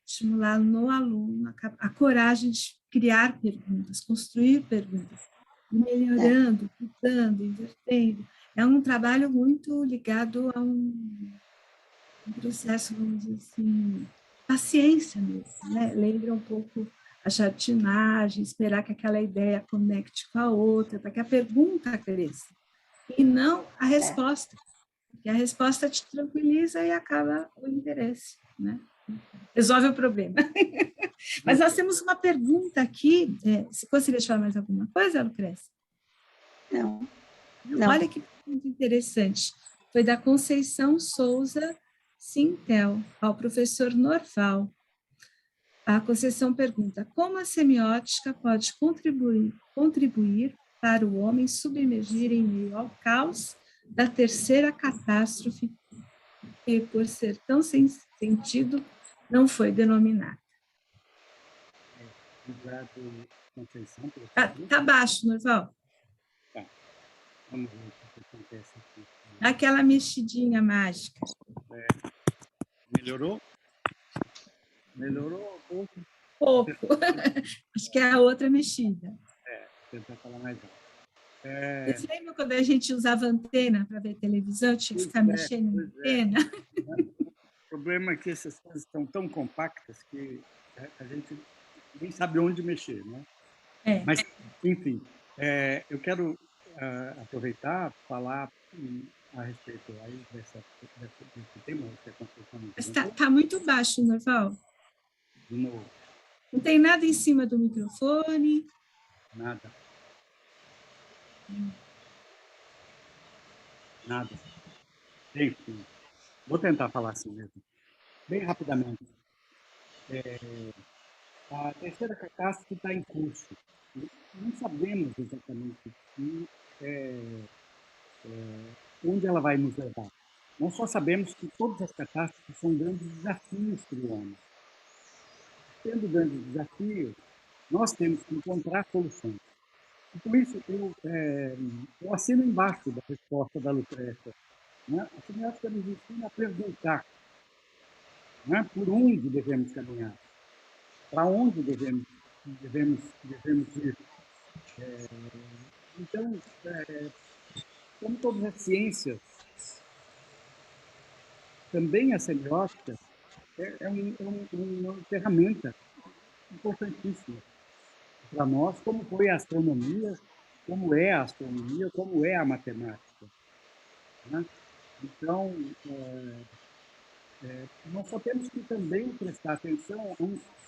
estimular no aluno a coragem de criar perguntas, construir perguntas, melhorando, mudando, invertendo. É um trabalho muito ligado a um processo, vamos dizer assim, paciência mesmo, né? Lembra um pouco a jardinagem, esperar que aquela ideia conecte com a outra, para que a pergunta cresça, e não a resposta, porque a resposta te tranquiliza e acaba o interesse, né? Resolve o problema. Mas nós temos uma pergunta aqui, você gostaria de falar mais alguma coisa, Lucrécia? Não. Olha que pergunta interessante, foi da Conceição Souza Sintel, ao professor Norval. A Conceição pergunta: como a semiótica pode contribuir para o homem submergir em meio ao caos da terceira catástrofe, que, por ser tão sem sentido, não foi denominada? Está baixo, Norval. Tá. Vamos ver o que acontece aqui. Aquela mexidinha mágica. Melhorou? Melhorou um pouco? Pouco. Acho que é a outra mexida. Tentar falar mais alto. Você lembra quando a gente usava antena para ver televisão? Tinha que ficar mexendo na antena? O problema é que essas coisas estão tão compactas que a gente nem sabe onde mexer, né? Mas, enfim, eu quero aproveitar e falar a respeito aí desse tema que a Conceição Está muito baixo, Norval. De novo. Não tem nada em cima do microfone. Nada. Nada. Enfim, vou tentar falar assim mesmo. Bem rapidamente. A terceira catástrofe está em curso. Não sabemos exatamente onde ela vai nos levar. Nós só sabemos que todas as catástrofes são grandes desafios para o homem. Tendo grandes desafios, nós temos que encontrar soluções. E por isso, eu assino embaixo da resposta da Lucrécia. Né? A semiótica nos ensina a perguntar, né? Por onde devemos caminhar, para onde devemos ir. Então, como todas as ciências também a semiótica uma ferramenta importantíssima para nós, como foi a astronomia, como é a astronomia, como é a matemática, né? Então, nós só temos que também prestar atenção a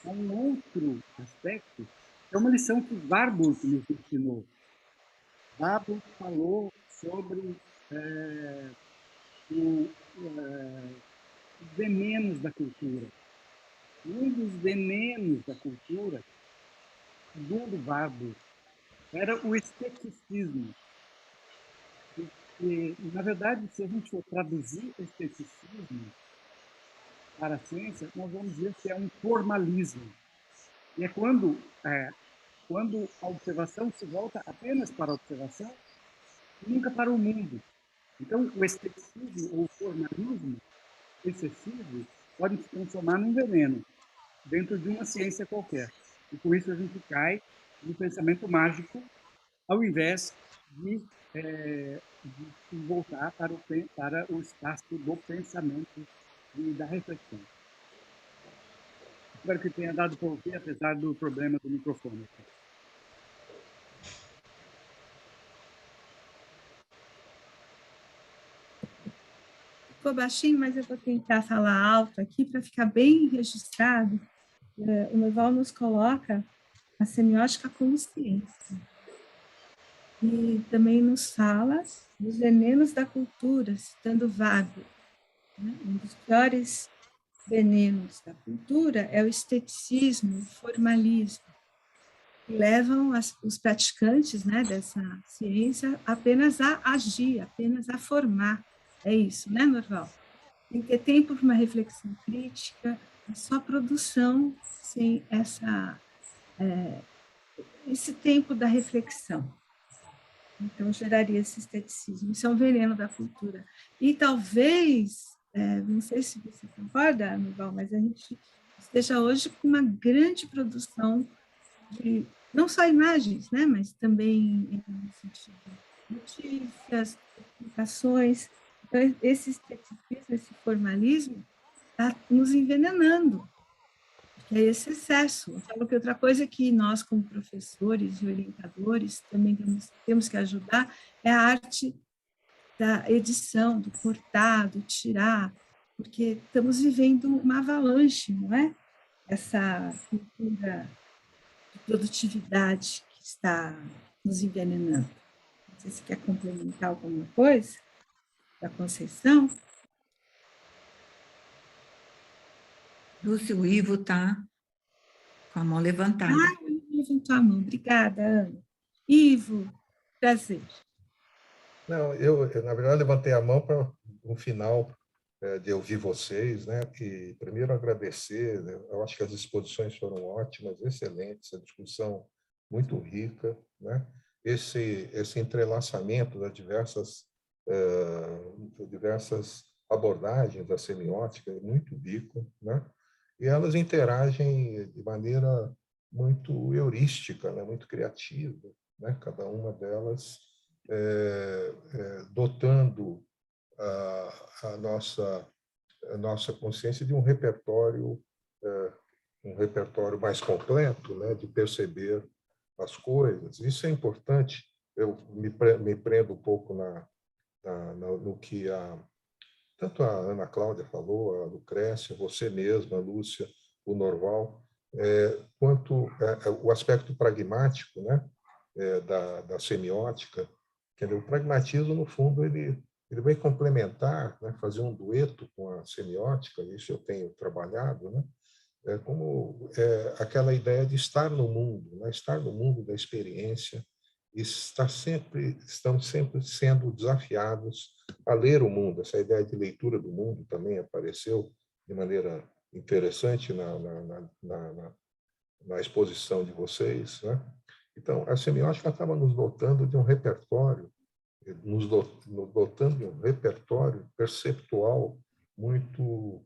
um outro aspecto, que é uma lição que Warburg nos ensinou. Warburg falou sobre os venenos da cultura. Um dos venenos da cultura, segundo Warburg, era o esteticismo. E, na verdade, se a gente for traduzir esteticismo para a ciência, nós vamos dizer que é um formalismo. E é quando a observação se volta apenas para a observação e nunca para o mundo. Então, o esteticismo ou o formalismo excessivo pode se transformar num veneno dentro de uma ciência qualquer. E com isso a gente cai no pensamento mágico, ao invés de voltar para o espaço do pensamento e da reflexão. Espero que tenha dado para ouvir, apesar do problema do microfone. Ficou baixinho, mas eu vou tentar falar alto aqui para ficar bem registrado. O Norval nos coloca a semiótica como ciência. E também nos fala dos venenos da cultura, citando Warburg. Um dos piores venenos da cultura é o esteticismo, o formalismo, que levam os praticantes, né, dessa ciência apenas a agir, apenas a formar. É isso, né, Norval? Tem que ter tempo para uma reflexão crítica, é só produção sem esse tempo da reflexão. Então, geraria esse esteticismo. Isso é um veneno da cultura. E talvez, não sei se você concorda, Norval, mas a gente esteja hoje com uma grande produção de, não só imagens, né, mas também no sentido de notícias, publicações. Então, esse esteticismo, esse formalismo, está nos envenenando, porque é esse excesso. Eu falo que outra coisa que nós, como professores e orientadores, também temos que ajudar é a arte da edição, do cortar, do tirar, porque estamos vivendo uma avalanche, não é? Essa cultura de produtividade que está nos envenenando. Não sei se quer complementar alguma coisa da Conceição. Lúcia, o Ivo está com a mão levantada. Ele levantou a mão. Obrigada, Ana. Ivo, prazer. Não, eu na verdade, levantei a mão para, no final de ouvir vocês, né? E primeiro agradecer, né? Eu acho que as exposições foram ótimas, excelentes, a discussão muito rica, né? Esse entrelaçamento das diversas abordagens da semiótica é muito rico, né? E elas interagem de maneira muito heurística, né? Muito criativa, né? Cada uma delas dotando a nossa consciência de um repertório mais completo, né, de perceber as coisas. Isso é importante. Eu me prendo um pouco no que tanto a Ana Cláudia falou, a Lucrécia, você mesma, a Lúcia, o Norval, quanto o aspecto pragmático, né, da semiótica. O pragmatismo, no fundo, ele vai complementar, né, fazer um dueto com a semiótica, isso eu tenho trabalhado, né, como aquela ideia de estar no mundo, né, estar no mundo da experiência, e estamos sempre sendo desafiados a ler o mundo. Essa ideia de leitura do mundo também apareceu de maneira interessante na exposição de vocês, né? Então, a semiótica estava nos dotando de um repertório, nos dotando de um repertório perceptual muito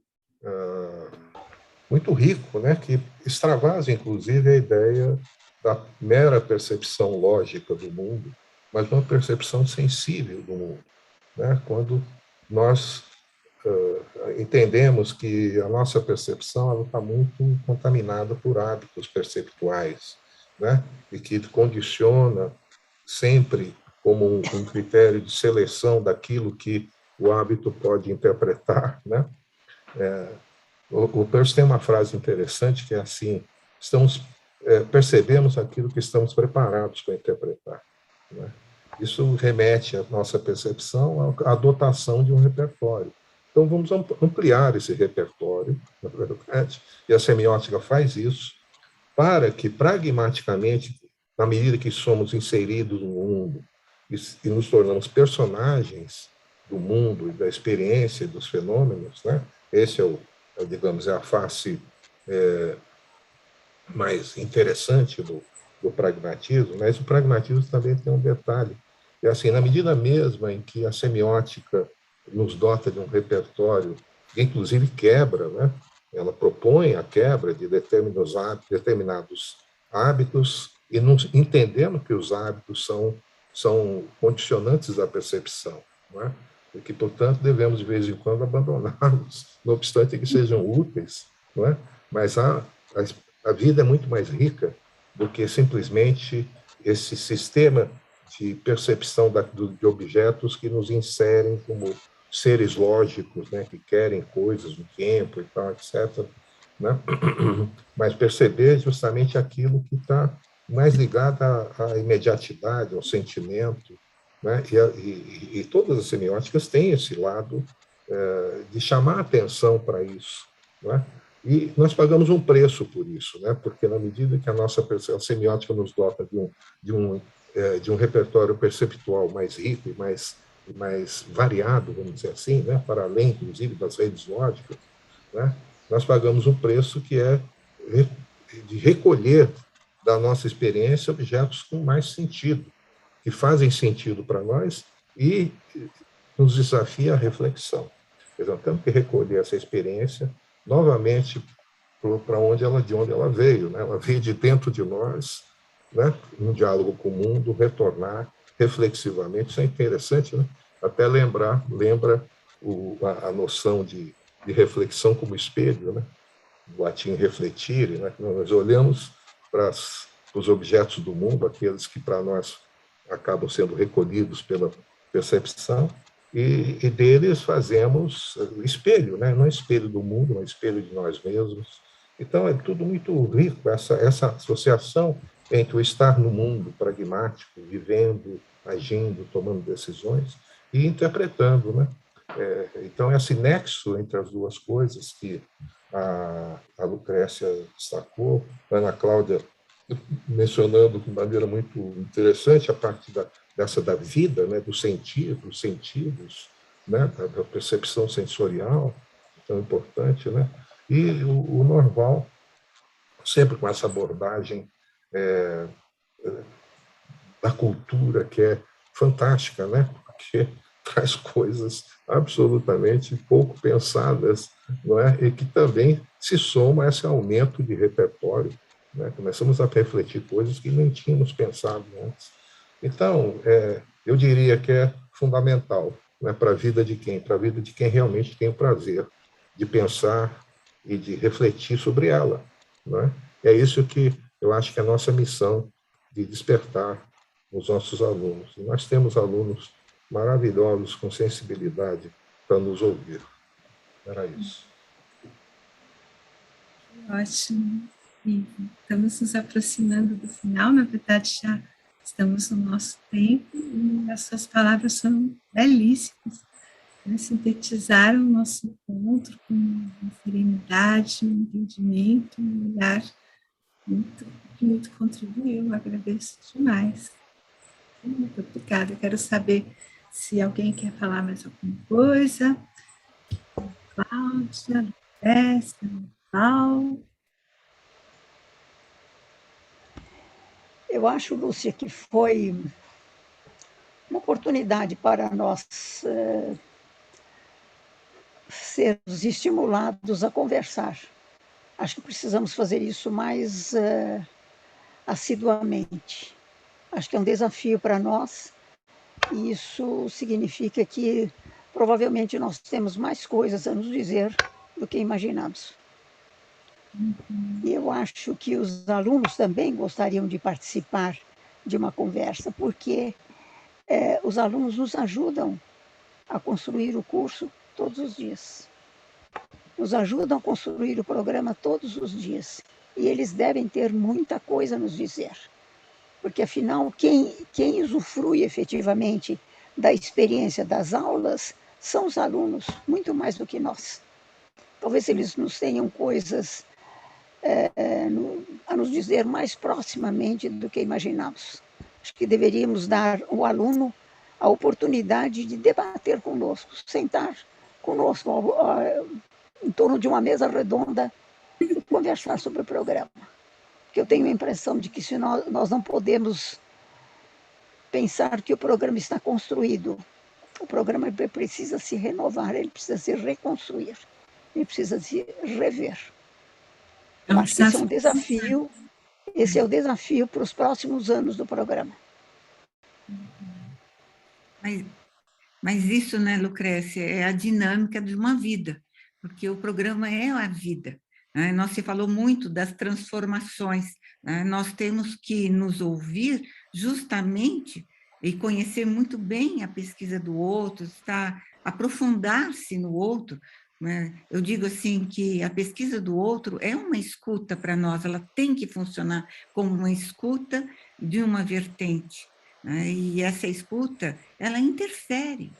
rico, né? Que extravasa, inclusive, a ideia da mera percepção lógica do mundo, mas uma percepção sensível do mundo, né? Quando nós entendemos que a nossa percepção está muito contaminada por hábitos perceptuais, né? E que condiciona sempre como um critério de seleção daquilo que o hábito pode interpretar, né? O Peirce tem uma frase interessante que é assim: percebemos aquilo que estamos preparados para interpretar, né? Isso remete à nossa percepção, à dotação de um repertório. Então, vamos ampliar esse repertório, na verdade, e a semiótica faz isso, para que, pragmaticamente, na medida que somos inseridos no mundo e nos tornamos personagens do mundo e da experiência e dos fenômenos, né? Esse digamos, é a face mais interessante do pragmatismo, mas o pragmatismo também tem um detalhe. É assim, na medida mesma em que a semiótica nos dota de um repertório, que inclusive quebra, né? Ela propõe a quebra de determinados hábitos e entendendo que os hábitos são condicionantes da percepção, não é? E que, portanto, devemos, de vez em quando, abandoná-los, não obstante que sejam úteis, não é? Mas a vida é muito mais rica do que simplesmente esse sistema de percepção de objetos que nos inserem como seres lógicos, né, que querem coisas no tempo e tal, etc. Né? Mas perceber justamente aquilo que está mais ligado à imediatidade, ao sentimento, né? E todas as semióticas têm esse lado de chamar a atenção para isso, né? E nós pagamos um preço por isso, né? Porque na medida que a semiótica nos dota de um repertório perceptual mais rico e mais variado, vamos dizer assim, né? Para além, inclusive, das redes lógicas, né? Nós pagamos um preço que é de recolher da nossa experiência objetos com mais sentido, que fazem sentido para nós e nos desafia a reflexão. Nós temos que recolher essa experiência novamente de onde ela veio, né? Ela veio de dentro de nós, né? Um diálogo com o mundo, retornar reflexivamente. Isso é interessante, né? Até lembra a noção de reflexão como espelho, né? Do latim refletire, né? Nós olhamos para os objetos do mundo, aqueles que para nós acabam sendo recolhidos pela percepção, e deles fazemos espelho, né? Não é espelho do mundo, mas espelho de nós mesmos. Então, é tudo muito rico, essa associação entre o estar no mundo pragmático, vivendo, agindo, tomando decisões, e interpretando, né? Então, esse nexo entre as duas coisas que a Lucrécia destacou, a Ana Cláudia mencionando de maneira muito interessante a parte da vida, né, dos sentidos, né, da percepção sensorial, tão importante, né? E o Norval, sempre com essa abordagem da cultura que é fantástica, né? Porque traz coisas absolutamente pouco pensadas, não é? E que também se soma a esse aumento de repertório, né? Começamos a refletir coisas que nem tínhamos pensado antes. Então, eu diria que é fundamental, né, para a vida de quem? Para a vida de quem realmente tem o prazer de pensar e de refletir sobre ela, né? É isso que eu acho que é a nossa missão de despertar os nossos alunos. E nós temos alunos maravilhosos, com sensibilidade para nos ouvir. Era isso. Ótimo. E estamos nos aproximando do final, na verdade já estamos no nosso tempo, e as suas palavras foram belíssimas, né? Sintetizaram o nosso encontro com uma serenidade, um entendimento, um olhar que muito contribuiu. Eu agradeço demais. Muito obrigada. Eu quero saber se alguém quer falar mais alguma coisa. Cláudia, Lucrécia, Paulo. Eu acho, Lúcia, que foi uma oportunidade para nós sermos estimulados a conversar. Acho que precisamos fazer isso mais assiduamente. Acho que é um desafio para nós, e isso significa que provavelmente nós temos mais coisas a nos dizer do que imaginamos. E eu acho que os alunos também gostariam de participar de uma conversa, porque os alunos nos ajudam a construir o curso todos os dias. Nos ajudam a construir o programa todos os dias. E eles devem ter muita coisa a nos dizer. Porque, afinal, quem usufrui efetivamente da experiência das aulas são os alunos, muito mais do que nós. Talvez eles nos tenham coisas a nos dizer mais proximamente do que imaginamos. Acho que deveríamos dar ao aluno a oportunidade de debater conosco, sentar conosco em torno de uma mesa redonda e conversar sobre o programa. Porque eu tenho a impressão de que se nós não podemos pensar que o programa está construído, o programa precisa se renovar, ele precisa se reconstruir, ele precisa se rever. Eu acho que esse é um desafio, esse é o desafio para os próximos anos do programa. Mas isso, né, Lucrécia, é a dinâmica de uma vida, porque o programa é a vida. Né? Nós se falou muito das transformações, né? Nós temos que nos ouvir justamente e conhecer muito bem a pesquisa do outro, aprofundar-se no outro. Né? Eu digo assim que a pesquisa do outro é uma escuta para nós, ela tem que funcionar como uma escuta de uma vertente. E essa escuta, ela interfere.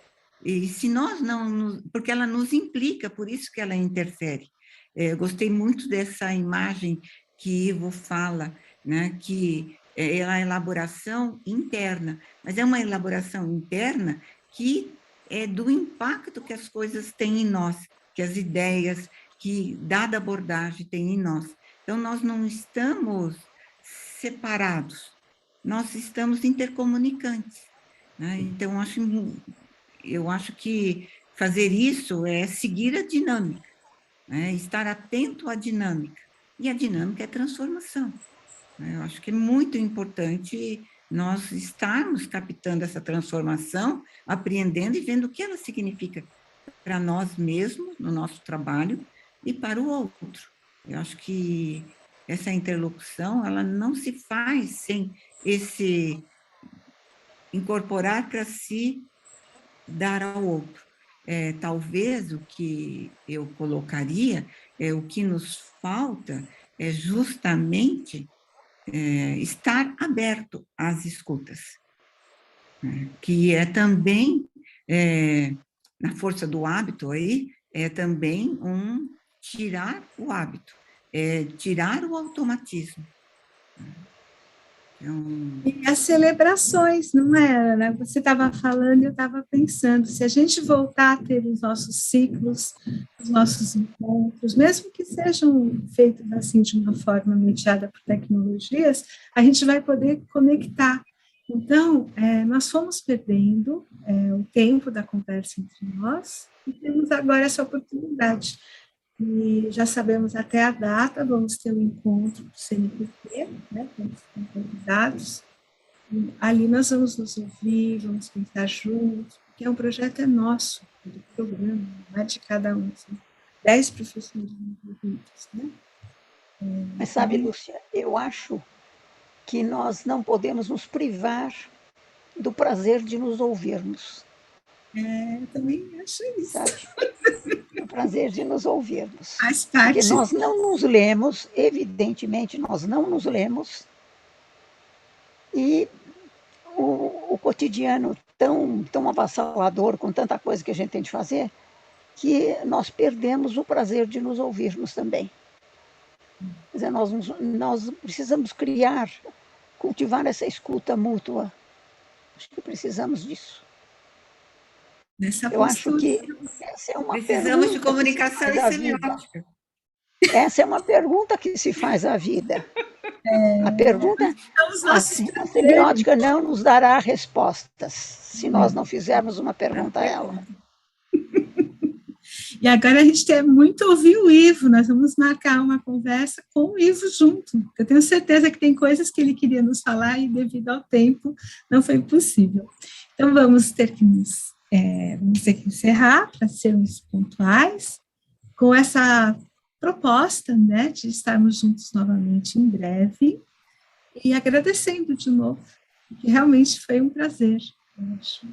E se nós não... Porque ela nos implica, por isso que ela interfere. Eu gostei muito dessa imagem que Ivo fala, né, que é a elaboração interna, mas é uma elaboração interna que é do impacto que as coisas têm em nós, que as ideias, que dada abordagem tem em nós. Então, nós não estamos separados, nós estamos intercomunicantes. Né? Então, eu acho que fazer isso é seguir a dinâmica, né? Estar atento à dinâmica. E a dinâmica é transformação. Né? Eu acho que é muito importante nós estarmos captando essa transformação, apreendendo e vendo o que ela significa para nós mesmos, no nosso trabalho, e para o outro. Eu acho que essa interlocução, ela não se faz sem esse incorporar para si, dar ao outro. Talvez o que eu colocaria, o que nos falta é justamente estar aberto às escutas, né? Que é também, na força do hábito aí, é também tirar o hábito, tirar o automatismo. E as celebrações, não é, Ana? Você estava falando e eu estava pensando, se a gente voltar a ter os nossos ciclos, os nossos encontros, mesmo que sejam feitos assim de uma forma mediada por tecnologias, a gente vai poder conectar. Então, nós fomos perdendo o tempo da conversa entre nós e temos agora essa oportunidade. E já sabemos até a data, vamos ter um encontro do CNPq, né, com os convidados. Ali nós vamos nos ouvir, vamos pensar juntos, porque o projeto é nosso, do programa, não é de cada um. São 10 professores envolvidos, né? Mas sabe, Lúcia, eu acho que nós não podemos nos privar do prazer de nos ouvirmos. Eu também acho isso. Sabe? O prazer de nos ouvirmos. Faz parte. Porque nós não nos lemos, evidentemente, nós não nos lemos, e o cotidiano tão avassalador, com tanta coisa que a gente tem de fazer, que nós perdemos o prazer de nos ouvirmos também. Quer dizer, nós precisamos cultivar essa escuta mútua. Acho que precisamos disso. Eu acho que essa é uma Precisamos de comunicação e semiótica. Essa é uma pergunta que se faz à vida. A pergunta, a semiótica não nos dará respostas se nós não fizermos uma pergunta a ela. E agora a gente quer muito ouvir o Ivo, nós vamos marcar uma conversa com o Ivo junto. Eu tenho certeza que tem coisas que ele queria nos falar e devido ao tempo não foi possível. Então vamos ter que nos vamos ter que encerrar para sermos pontuais, com essa proposta, né, de estarmos juntos novamente em breve, e agradecendo de novo, porque realmente foi um prazer. Eu acho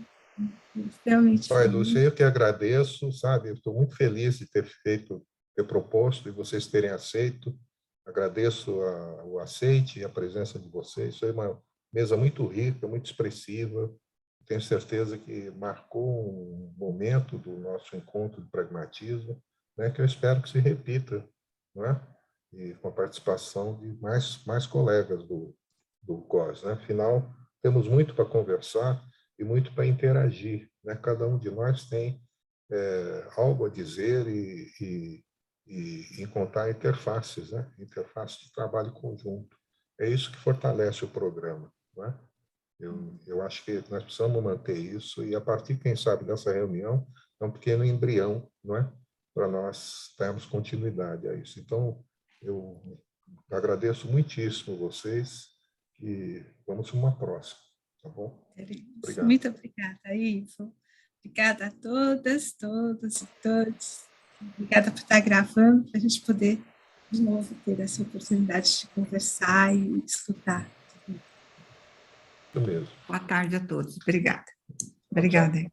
extremamente Olha, feliz. Lúcia, eu que agradeço, sabe? Estou muito feliz de ter proposto e vocês terem aceito. Agradeço o aceite e a presença de vocês. Foi uma mesa muito rica, muito expressiva. Tenho certeza que marcou um momento do nosso encontro de pragmatismo, né, que eu espero que se repita, não é? E com a participação de mais colegas do COS, né? Afinal, temos muito para conversar e muito para interagir, né? Cada um de nós tem algo a dizer e encontrar interfaces, né? Interfaces de trabalho conjunto. É isso que fortalece o programa, não é? Eu acho que nós precisamos manter isso e, a partir, quem sabe, dessa reunião, é um pequeno embrião, não é? Para nós darmos continuidade a isso. Então, eu agradeço muitíssimo vocês e vamos para uma próxima, tá bom? Obrigado. Muito obrigada, Ivo. Obrigada a todas, todos e todos. Obrigada por estar gravando, para a gente poder, de novo, ter essa oportunidade de conversar e escutar. Isso mesmo. Boa tarde a todos. Obrigada. Obrigada.